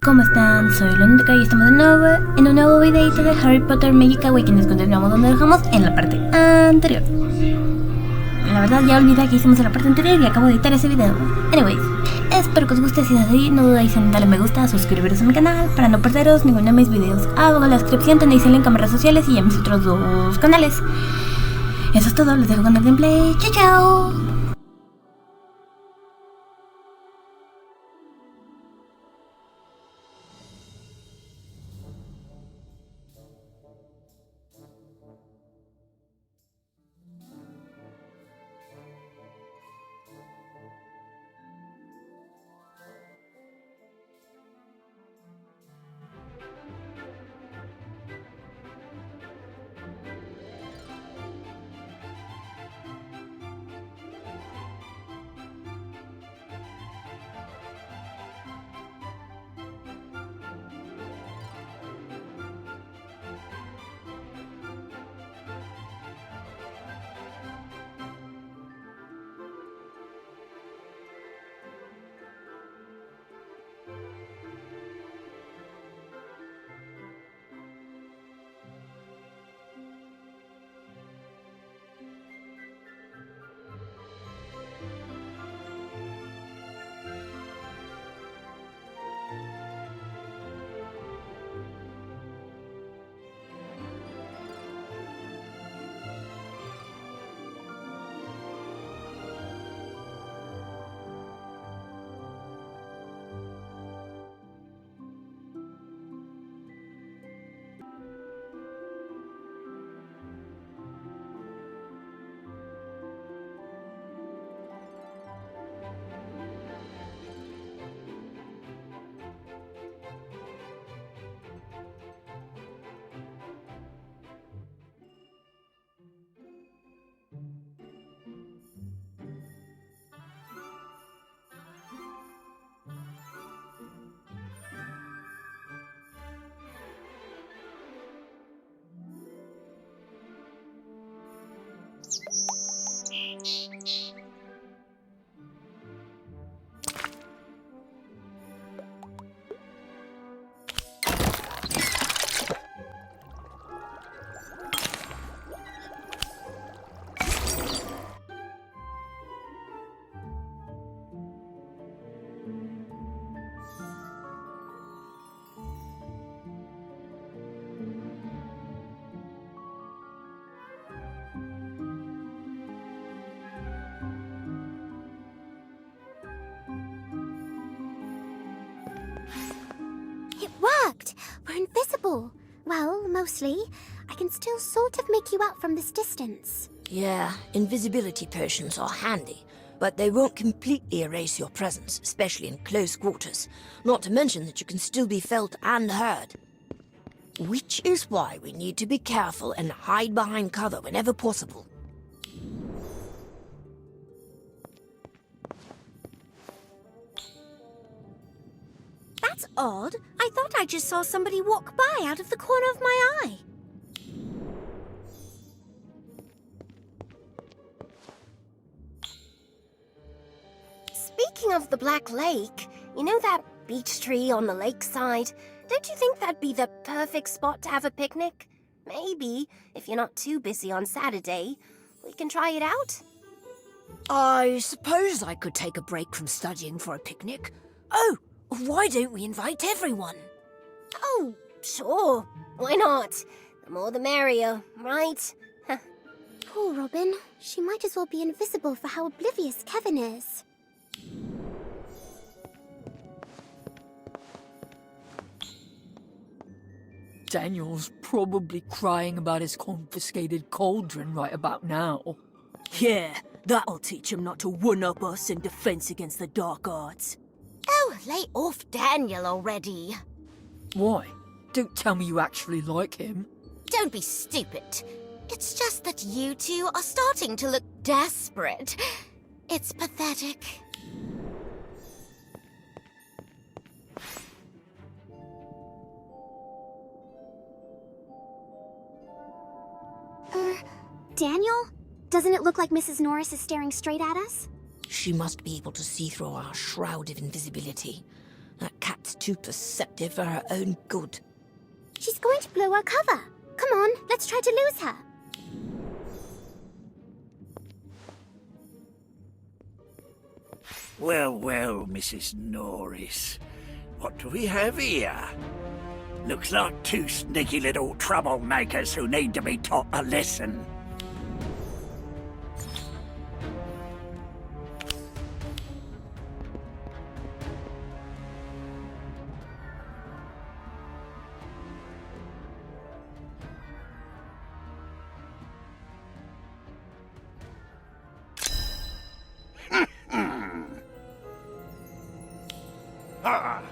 ¿Cómo están? Soy Lunática y estamos de nuevo en un nuevo videito de Harry Potter Magic Awakenings. Continuamos donde dejamos en la parte anterior. La verdad ya olvidé que hicimos en la parte anterior y acabo de editar ese video. Anyways, espero que os guste. Si es así, no dudéis en darle me gusta, suscribiros a mi canal para no perderos ninguno de mis videos. Abajo en la descripción tenéis el link a mis redes sociales y a mis otros dos canales. Eso es todo, les dejo con el gameplay. ¡Chao, chao! It worked! We're invisible. Well, mostly. I can still sort of make you out from this distance. Yeah, invisibility potions are handy, but they won't completely erase your presence, especially in close quarters. Not to mention that you can still be felt and heard. Which is why we need to be careful and hide behind cover whenever possible. That's odd. I thought I just saw somebody walk by out of the corner of my eye. Speaking of the Black Lake, you know that beech tree on the lakeside? Don't you think that'd be the perfect spot to have a picnic? Maybe, if you're not too busy on Saturday, we can try it out? I suppose I could take a break from studying for a picnic. Oh, why don't we invite everyone? Oh, sure. Why not? The more the merrier, right? Poor Robin. She might as well be invisible for how oblivious Kevin is. Daniel's probably crying about his confiscated cauldron right about now. Yeah, that'll teach him not to one-up us in defense against the dark arts. Oh, lay off Daniel already. Why? Don't tell me you actually like him. Don't be stupid. It's just that you two are starting to look desperate. It's pathetic. Daniel? Doesn't it look like Mrs. Norris is staring straight at us? She must be able to see through our shroud of invisibility. That cat's too too perceptive for her own good. She's going to blow our cover. Come on, let's try to lose her. Well, well, Mrs. Norris. What do we have here? Looks like two sneaky little troublemakers who need to be taught a lesson. Ah.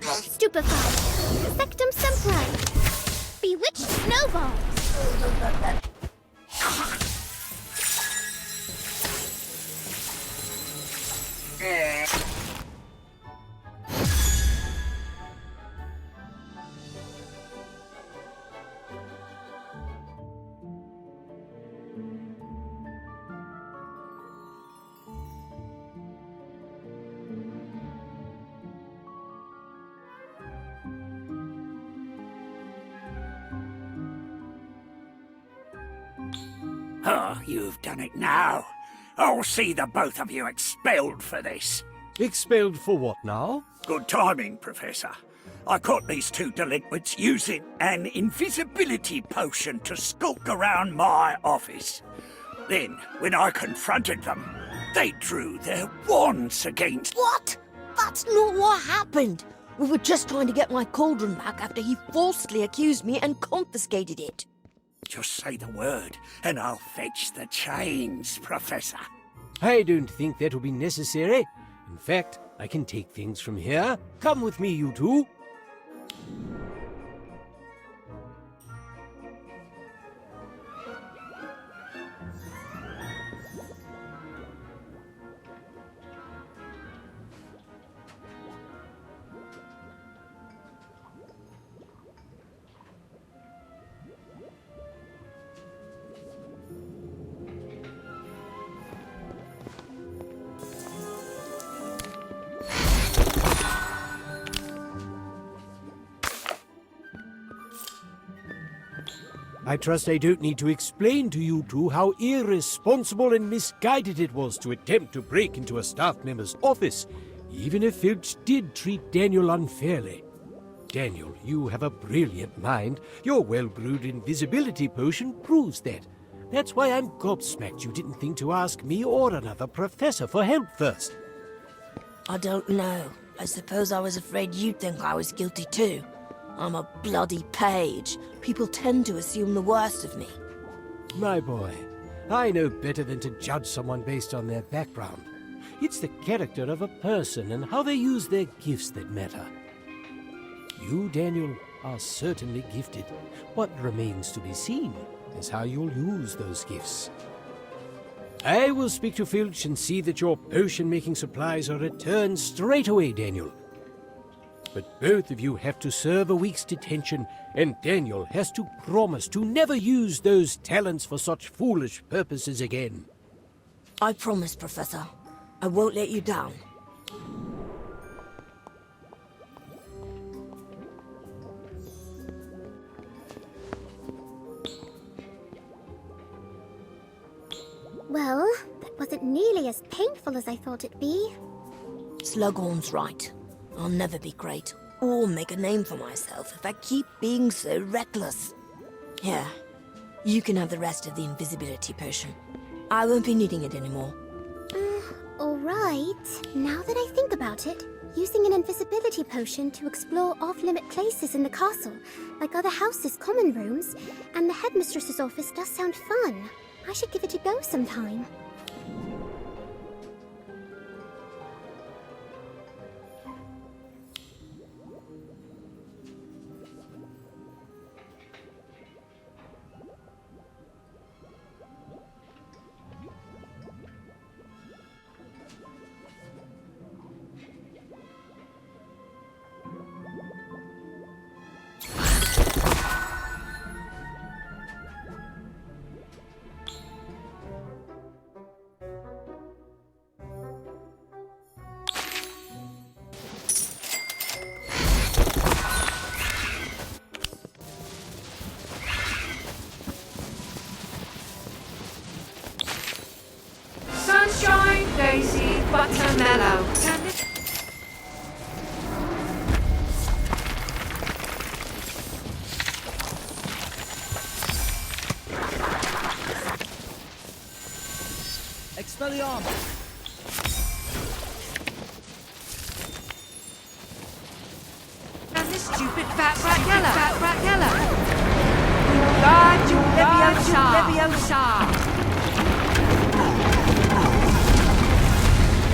Stupefied. Sectum Sempri. Bewitched snowballs. Oh, you've done it now. I'll see the both of you expelled for this. Expelled for what now? Good timing, Professor. I caught these two delinquents using an invisibility potion to skulk around my office. Then, when I confronted them, they drew their wands against... What? That's not what happened. We were just trying to get my cauldron back after he falsely accused me and confiscated it. Just say the word, and I'll fetch the chains, Professor. I don't think that will be necessary. In fact, I can take things from here. Come with me, you two. I trust I don't need to explain to you two how irresponsible and misguided it was to attempt to break into a staff member's office, even if Filch did treat Daniel unfairly. Daniel, you have a brilliant mind. Your well-brewed invisibility potion proves that. That's why I'm gobsmacked you didn't think to ask me or another professor for help first. I don't know. I suppose I was afraid you'd think I was guilty too. I'm a bloody page. People tend to assume the worst of me. My boy, I know better than to judge someone based on their background. It's the character of a person and how they use their gifts that matter. You, Daniel, are certainly gifted. What remains to be seen is how you'll use those gifts. I will speak to Filch and see that your potion-making supplies are returned straight away, Daniel. But both of you have to serve a week's detention, and Daniel has to promise to never use those talents for such foolish purposes again. I promise, Professor. I won't let you down. Well, that wasn't nearly as painful as I thought it'd be. Slughorn's right. I'll never be great, or make a name for myself if I keep being so reckless. Here, you can have the rest of the invisibility potion. I won't be needing it anymore. Alright. Now that I think about it, using an invisibility potion to explore off-limit places in the castle, like other houses' common rooms, and the headmistress's office does sound fun. I should give it a go sometime. fire the armor. And this stupid fat brat yellow. Leviosa.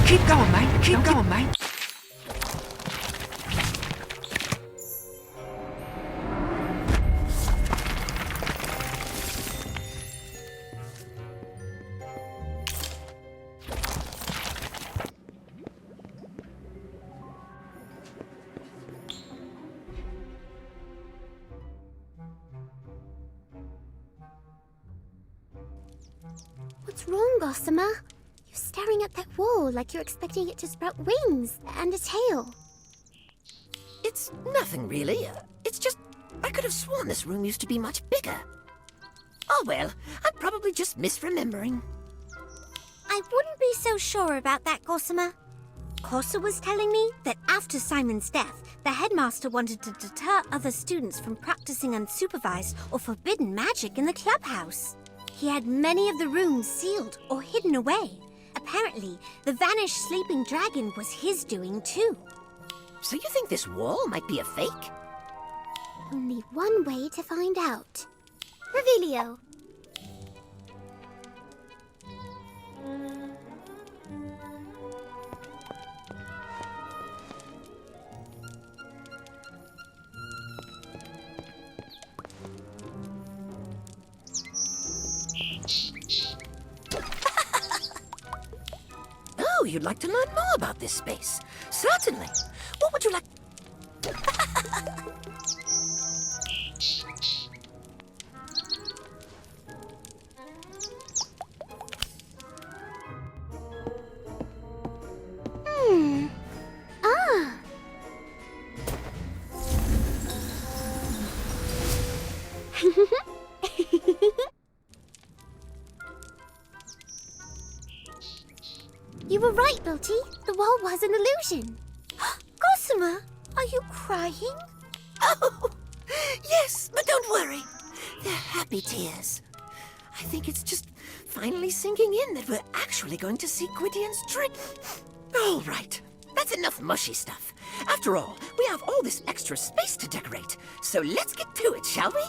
Keep going, mate. Keep going, mate. What's wrong, Gossamer? You're staring at that wall like you're expecting it to sprout wings and a tail. It's nothing, really. It's just, I could have sworn this room used to be much bigger. Oh well, I'm probably just misremembering. I wouldn't be so sure about that, Gossamer. Corsa was telling me that after Simon's death, the headmaster wanted to deter other students from practicing unsupervised or forbidden magic in the clubhouse. He had many of the rooms sealed or hidden away. Apparently, the vanished sleeping dragon was his doing too. So you think this wall might be a fake? Only one way to find out. Revelio. Oh, you'd like to learn more about this space? Certainly. What would you like? Ah. You were right, Bilty. The wall was an illusion. Gossamer, are you crying? Oh, yes, but don't worry. They're happy tears. I think it's just finally sinking in that we're actually going to see Gwydion's trick. All right, that's enough mushy stuff. After all, we have all this extra space to decorate, so let's get to it, shall we?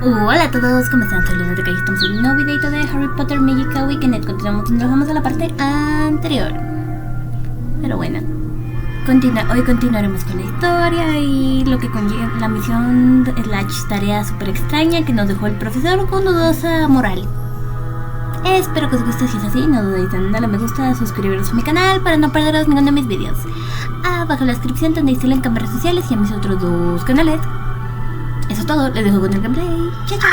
Hola a todos, ¿cómo están? Soy Lunatica y estamos en un nuevo videito de Harry Potter Magical Awakened. Continuamos donde nos vamos a la parte anterior. Pero bueno, hoy continuaremos con la historia y lo que conlleva la misión / tarea super extraña que nos dejó el profesor con dudosa moral. Espero que os guste. Si es así, no dudéis en darle me gusta, suscribiros a mi canal para no perderos ninguno de mis vídeos. Abajo en la descripción tendréis el link a mis redes sociales y a mis otros 2 canales. Eso es todo, les dejo con el gameplay. ¡Chao, chao!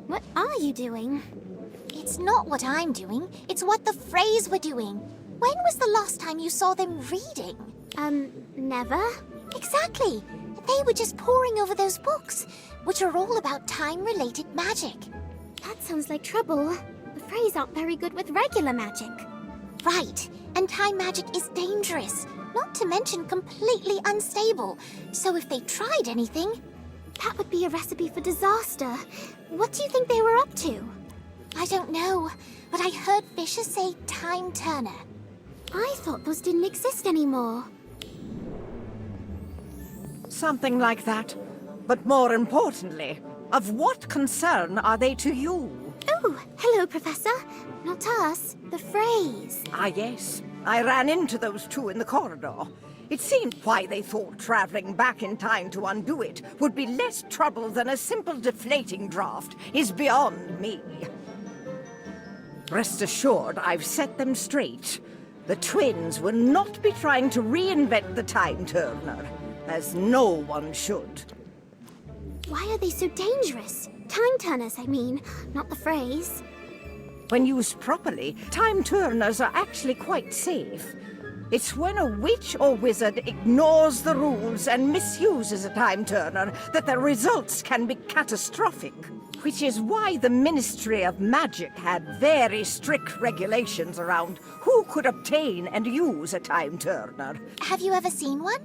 What are you doing? It's not what I'm doing, it's what the Freys were doing. When was the last time you saw them reading? Never? Exactly. They were just poring over those books, which are all about time-related magic. That sounds like trouble. The Freys aren't very good with regular magic. Right, and time magic is dangerous, not to mention completely unstable. So if they tried anything... That would be a recipe for disaster. What do you think they were up to? I don't know, but I heard Fisher say Time Turner. I thought those didn't exist anymore. Something like that. But more importantly, of what concern are they to you? Oh, hello, Professor. Not us, the Freys. Ah, yes. I ran into those two in the corridor. It seemed why they thought traveling back in time to undo it would be less trouble than a simple deflating draft is beyond me. Rest assured, I've set them straight. The twins will not be trying to reinvent the time turner, as no one should. Why are they so dangerous? Time turners, I mean, not the Freys. When used properly, time turners are actually quite safe. It's when a witch or wizard ignores the rules and misuses a time turner that the results can be catastrophic. Which is why the Ministry of Magic had very strict regulations around who could obtain and use a time turner. Have you ever seen one?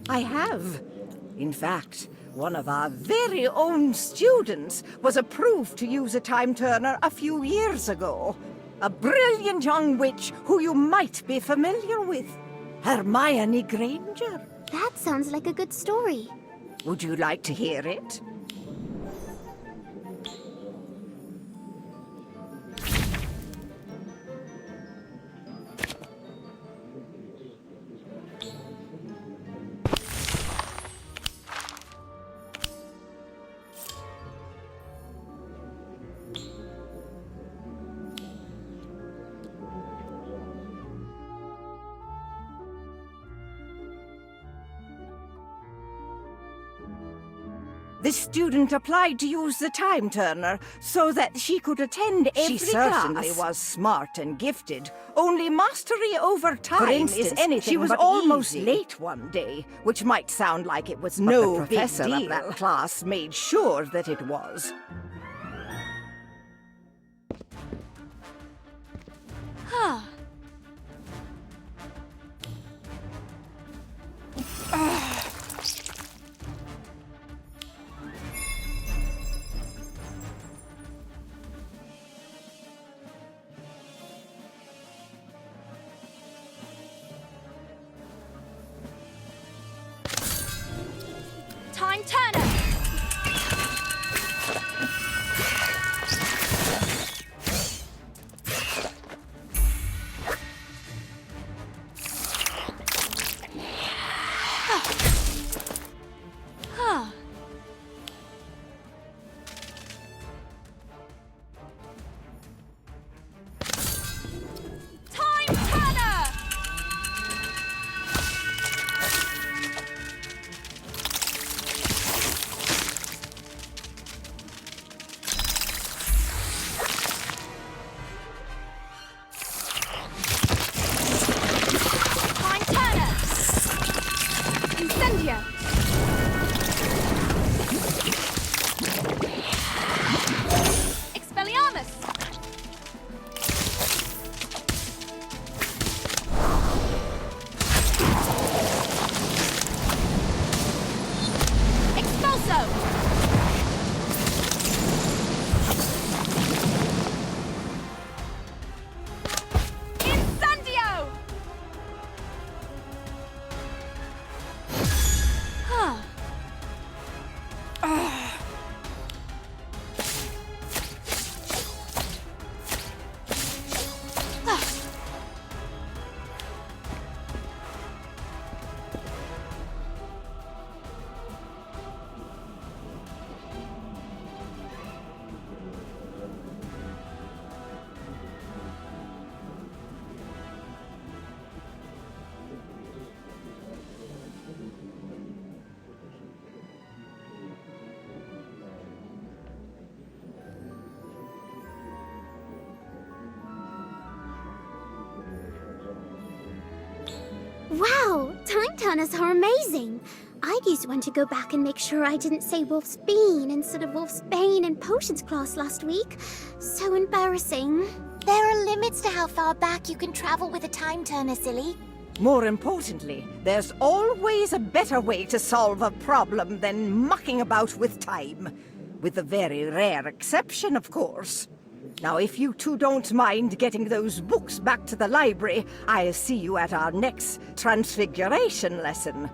I have. In fact, one of our very own students was approved to use a time turner a few years ago. A brilliant young witch who you might be familiar with. Hermione Granger. That sounds like a good story. Would you like to hear it? This student applied to use the time turner so that she could attend every class. She certainly was smart and gifted. Only mastery over time For instance, is anything she was but almost easy. Late one day, which might sound like it was no big deal. The professor of that class made sure that it was. Huh. Time Turner! Huh. Time Turner! Time Turner! Incendio! Expelliarmus! Expulso! Incendio! Huh. Wow, time turners are amazing. I'd use one to go back and make sure I didn't say Wolf's Bean instead of Wolf's Bane in potions class last week. So embarrassing. There are limits to how far back you can travel with a time turner, silly. More importantly, there's always a better way to solve a problem than mucking about with time. With the very rare exception, of course. Now, if you two don't mind getting those books back to the library, I'll see you at our next Transfiguration lesson.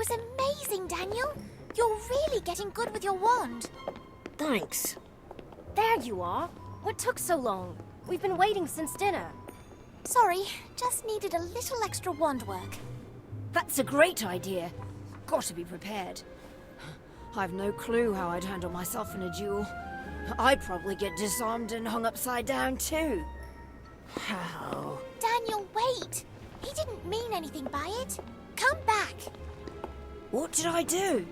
was amazing, Daniel. You're really getting good with your wand. Thanks. There you are. What took so long? We've been waiting since dinner. Sorry, just needed a little extra wand work. That's a great idea. Got to be prepared. I've no clue how I'd handle myself in a duel. I'd probably get disarmed and hung upside down too. How? Daniel, wait! He didn't mean anything by it. Come back. What did I do?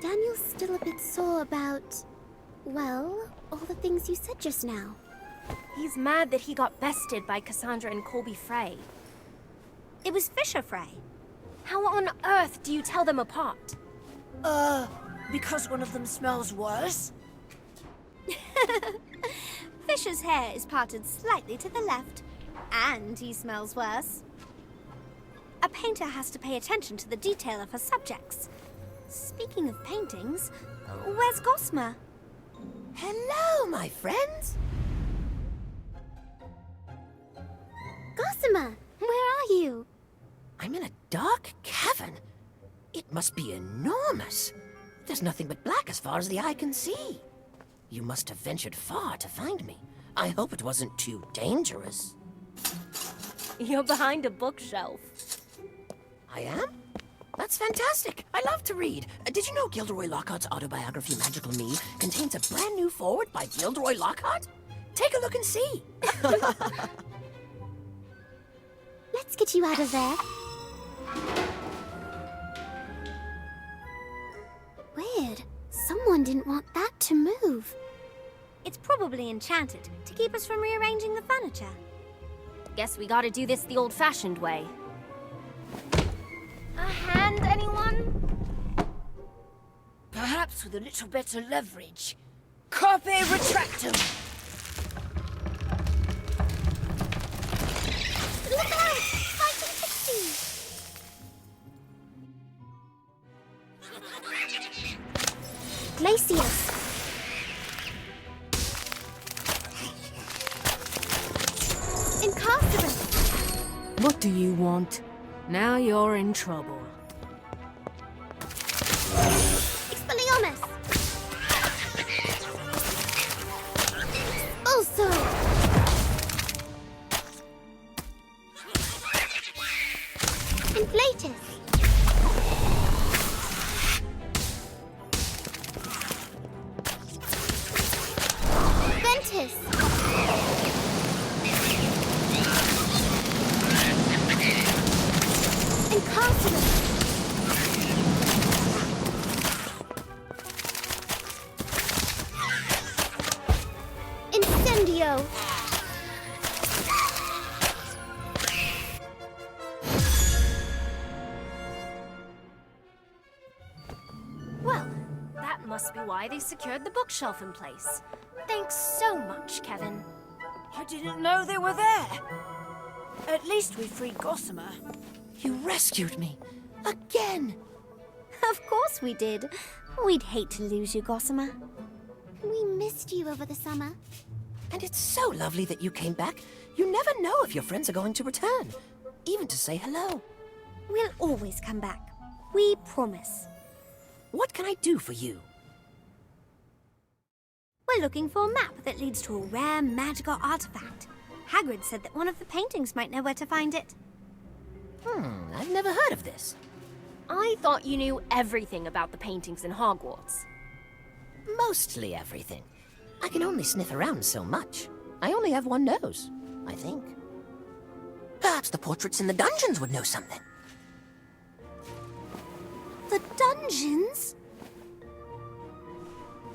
Daniel's still a bit sore about, well, all the things you said just now. He's mad that he got bested by Cassandra and Colby Frey. It was Fisher Frey. How on earth do you tell them apart? Because one of them smells worse? Fisher's hair is parted slightly to the left, and he smells worse. A painter has to pay attention to the detail of her subjects. Speaking of paintings, where's Gossamer? Hello, my friends. Gossamer, where are you? I'm in a dark cavern. It must be enormous. There's nothing but black as far as the eye can see. You must have ventured far to find me. I hope it wasn't too dangerous. You're behind a bookshelf. I am? That's fantastic. I love to read. Did you know Gilderoy Lockhart's autobiography, Magical Me, contains a brand new foreword by Gilderoy Lockhart? Take a look and see. Let's get you out of there. Weird. Someone didn't want that to move. It's probably enchanted to keep us from rearranging the furniture. Guess we gotta do this the old-fashioned way. A hand, anyone? Perhaps with a little better leverage. Carpe retractum! Look out! Fighting Pixie! Glacius! Incarcerate! What do you want? Now you're in trouble. Expelliarmus! Also! Inflatus! Ventus! Incarcerate! Incendio! Well, that must be why they secured the bookshelf in place. Thanks so much, Kevin. I didn't know they were there. At least we freed Gossamer. You rescued me. Again. Of course we did. We'd hate to lose you, Gossamer. We missed you over the summer. And it's so lovely that you came back. You never know if your friends are going to return. Even to say hello. We'll always come back. We promise. What can I do for you? We're looking for a map that leads to a rare magical artifact. Hagrid said that one of the paintings might know where to find it. I've never heard of this. I thought you knew everything about the paintings in Hogwarts. Mostly everything. I can only sniff around so much. I only have one nose, I think. Perhaps the portraits in the dungeons would know something. The dungeons?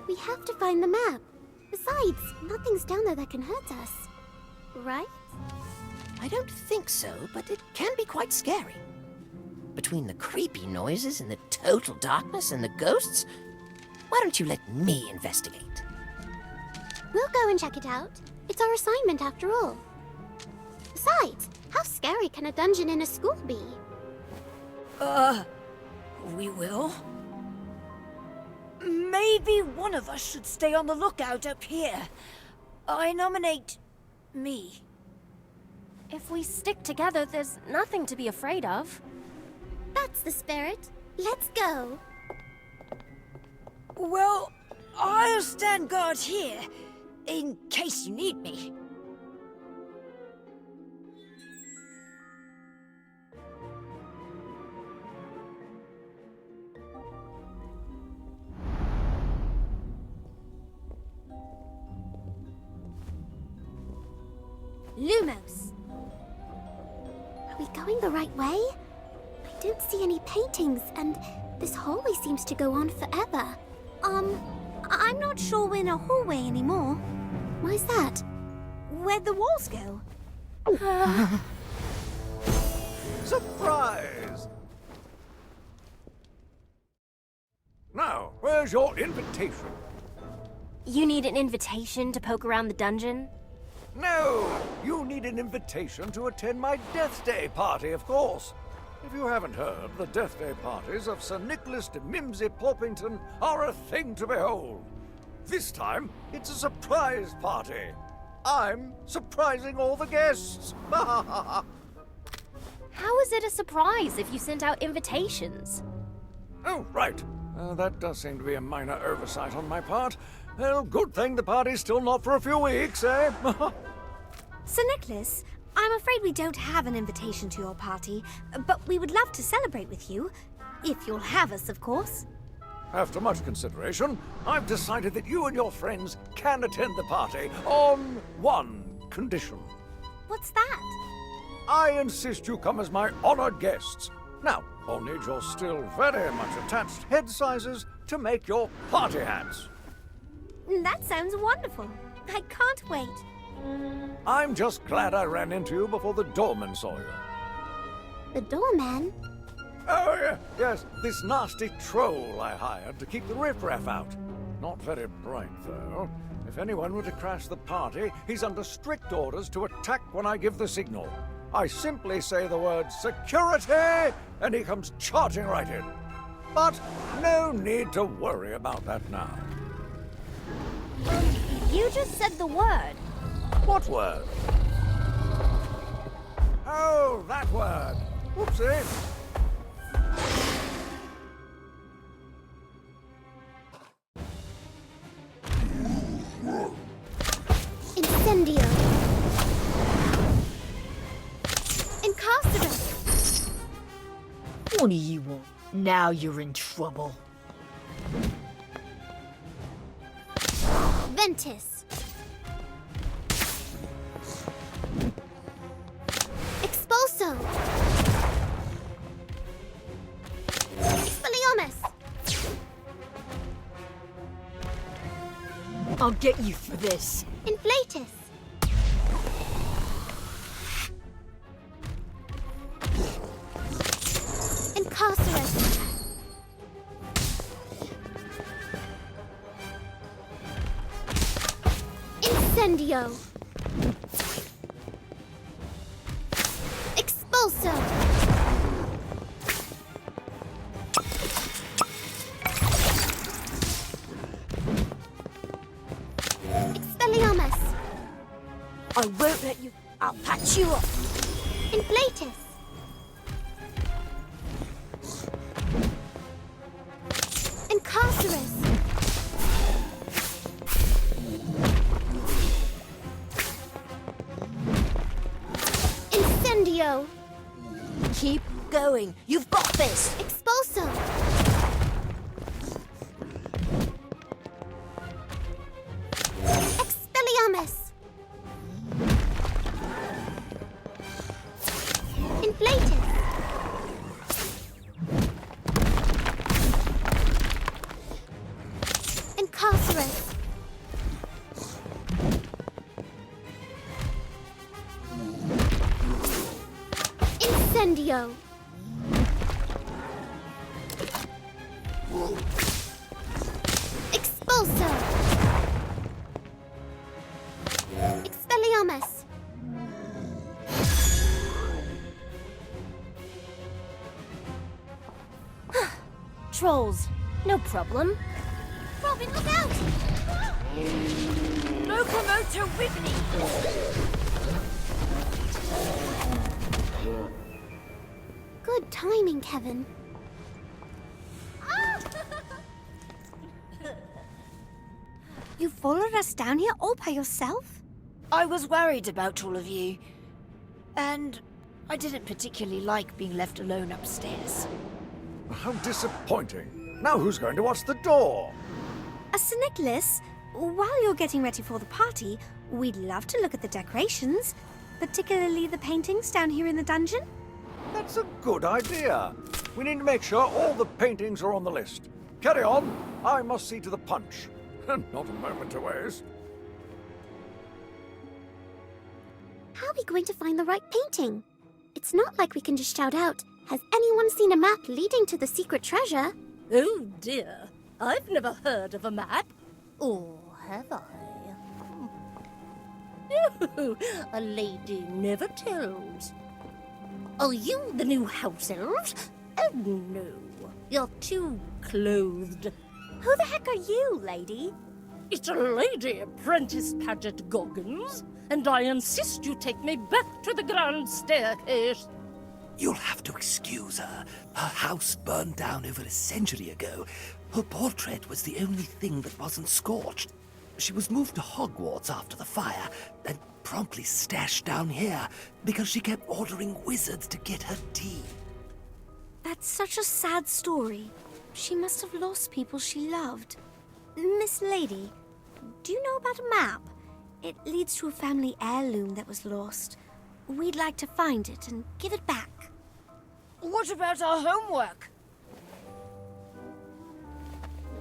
We have to find the map. Besides, nothing's down there that can hurt us. Right? I don't think so, but it can be quite scary. Between the creepy noises and the total darkness and the ghosts, why don't you let me investigate? We'll go and check it out. It's our assignment after all. Besides, how scary can a dungeon in a school be? We will. Maybe one of us should stay on the lookout up here. I nominate me. If we stick together, there's nothing to be afraid of. That's the spirit. Let's go. Well, I'll stand guard here, in case you need me. Lumos. Are we going the right way? I don't see any paintings, and this hallway seems to go on forever. I'm not sure we're in a hallway anymore. Why's that? Where'd the walls go? Surprise! Now, where's your invitation? You need an invitation to poke around the dungeon? No! You need an invitation to attend my Death Day party, of course. If you haven't heard, the Death Day parties of Sir Nicholas de Mimsy Porpington are a thing to behold. This time, it's a surprise party. I'm surprising all the guests. How is it a surprise if you sent out invitations? Oh, right. That does seem to be a minor oversight on my part. Well, good thing the party's still not for a few weeks, eh? Sir Nicholas, I'm afraid we don't have an invitation to your party, but we would love to celebrate with you. If you'll have us, of course. After much consideration, I've decided that you and your friends can attend the party on one condition. What's that? I insist you come as my honored guests. Now, I'll need your still very much attached head sizes to make your party hats. That sounds wonderful. I can't wait. I'm just glad I ran into you before the doorman saw you. The doorman? Oh, yes, this nasty troll I hired to keep the riffraff out. Not very bright, though. If anyone were to crash the party, he's under strict orders to attack when I give the signal. I simply say the word security, and he comes charging right in. But no need to worry about that now. You just said the word. What word? Oh, that word. Whoopsie. Incendio. Incarcerate. What do you want? Now you're in trouble. Ventus. Expulso. Expelliarmus. I'll get you for this. Inflatus. Incarcerate. Incendio. Expulso. Expelliarmus. I won't let you. I'll patch you up. Inflatus. Incarcerus. Incendio. Keep going. You've got this. Expulso. Expelliarmus. Inflatus. Incarcerate. Incendio. Expulso. Expelliarmus. Trolls, no problem. Robin, look out! Locomotor Whitney! Good Good timing, Kevin. You followed us down here all by yourself? I was worried about all of you. And I didn't particularly like being left alone upstairs. How disappointing. Now who's going to watch the door? Sir Nicholas, while you're getting ready for the party, we'd love to look at the decorations, particularly the paintings down here in the dungeon. That's a good idea. We need to make sure all the paintings are on the list. Carry on. I must see to the punch. Not a moment to waste. How are we going to find the right painting? It's not like we can just shout out, "Has anyone seen a map leading to the secret treasure?" Oh dear, I've never heard of a map. Or have I? No, a lady never tells. Are you the new house elves? Oh no, you're too clothed. Who the heck are you, lady? It's a lady, Apprentice Paget Goggins, and I insist you take me back to the grand staircase. You'll have to excuse her. Her house burned down over a century ago. Her portrait was the only thing that wasn't scorched. She was moved to Hogwarts after the fire, and promptly stashed down here because she kept ordering wizards to get her tea. That's such a sad story. She must have lost people she loved. Miss Lady, do you know about a map? It leads to a family heirloom that was lost. We'd like to find it and give it back. What about our homework?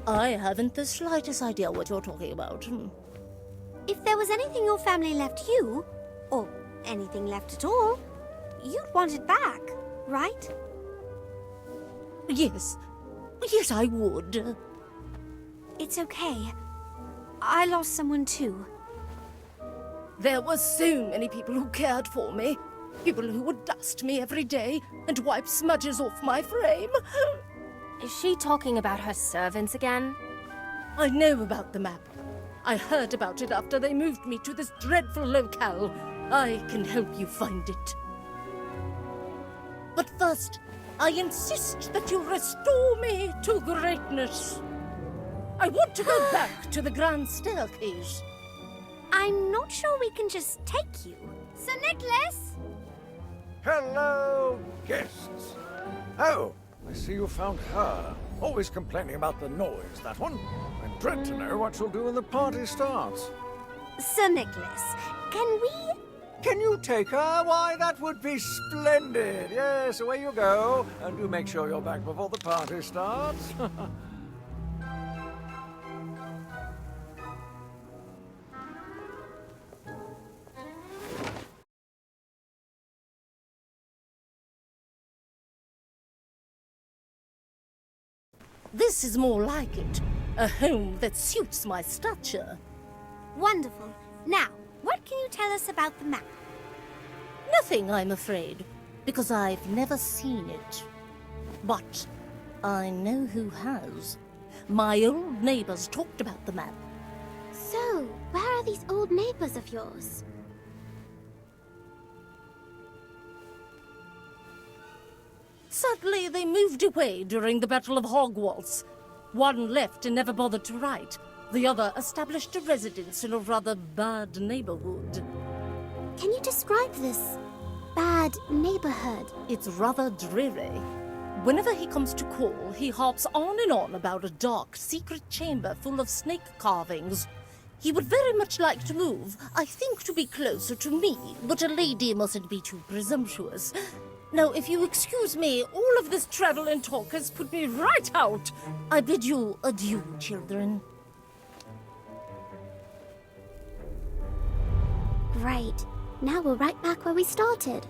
I haven't the slightest idea what you're talking about. If there was anything your family left you, or anything left at all, you'd want it back, right? Yes. Yes, I would. It's okay. I lost someone too. There were so many people who cared for me. People who would dust me every day and wipe smudges off my frame. Is she talking about her servants again? I know about the map. I heard about it after they moved me to this dreadful locale. I can help you find it. But first, I insist that you restore me to greatness. I want to go back to the grand staircase. I'm not sure we can just take you. Sir Nicholas! Hello, guests. Oh, I see you found her. Always complaining about the noise, that one. I dread to know what she'll do when the party starts. Sir Nicholas, can we... Can you take her? Why, that would be splendid. Yes, away you go. And do make sure you're back before the party starts. This is more like it. A home that suits my stature. Wonderful. Now, what can you tell us about the map? Nothing, I'm afraid, because I've never seen it. But I know who has. My old neighbors talked about the map. So, where are these old neighbors of yours? Sadly, they moved away during the Battle of Hogwarts. One left and never bothered to write. The other established a residence in a rather bad neighborhood. Can you describe this bad neighborhood? It's rather dreary. Whenever he comes to call, he harps on and on about a dark, secret chamber full of snake carvings. He would very much like to move, I think to be closer to me, but a lady mustn't be too presumptuous. Now, if you excuse me, all of this travel and talk has put me right out. I bid you adieu, children. Great. Now we're right back where we started.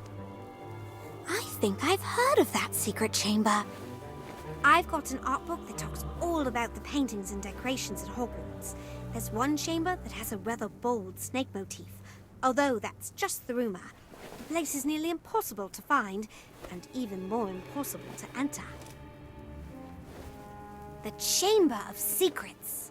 I think I've heard of that secret chamber. I've got an art book that talks all about the paintings and decorations at Hogwarts. There's one chamber that has a rather bold snake motif, although that's just the rumor. The place is nearly impossible to find, and even more impossible to enter. The Chamber of Secrets.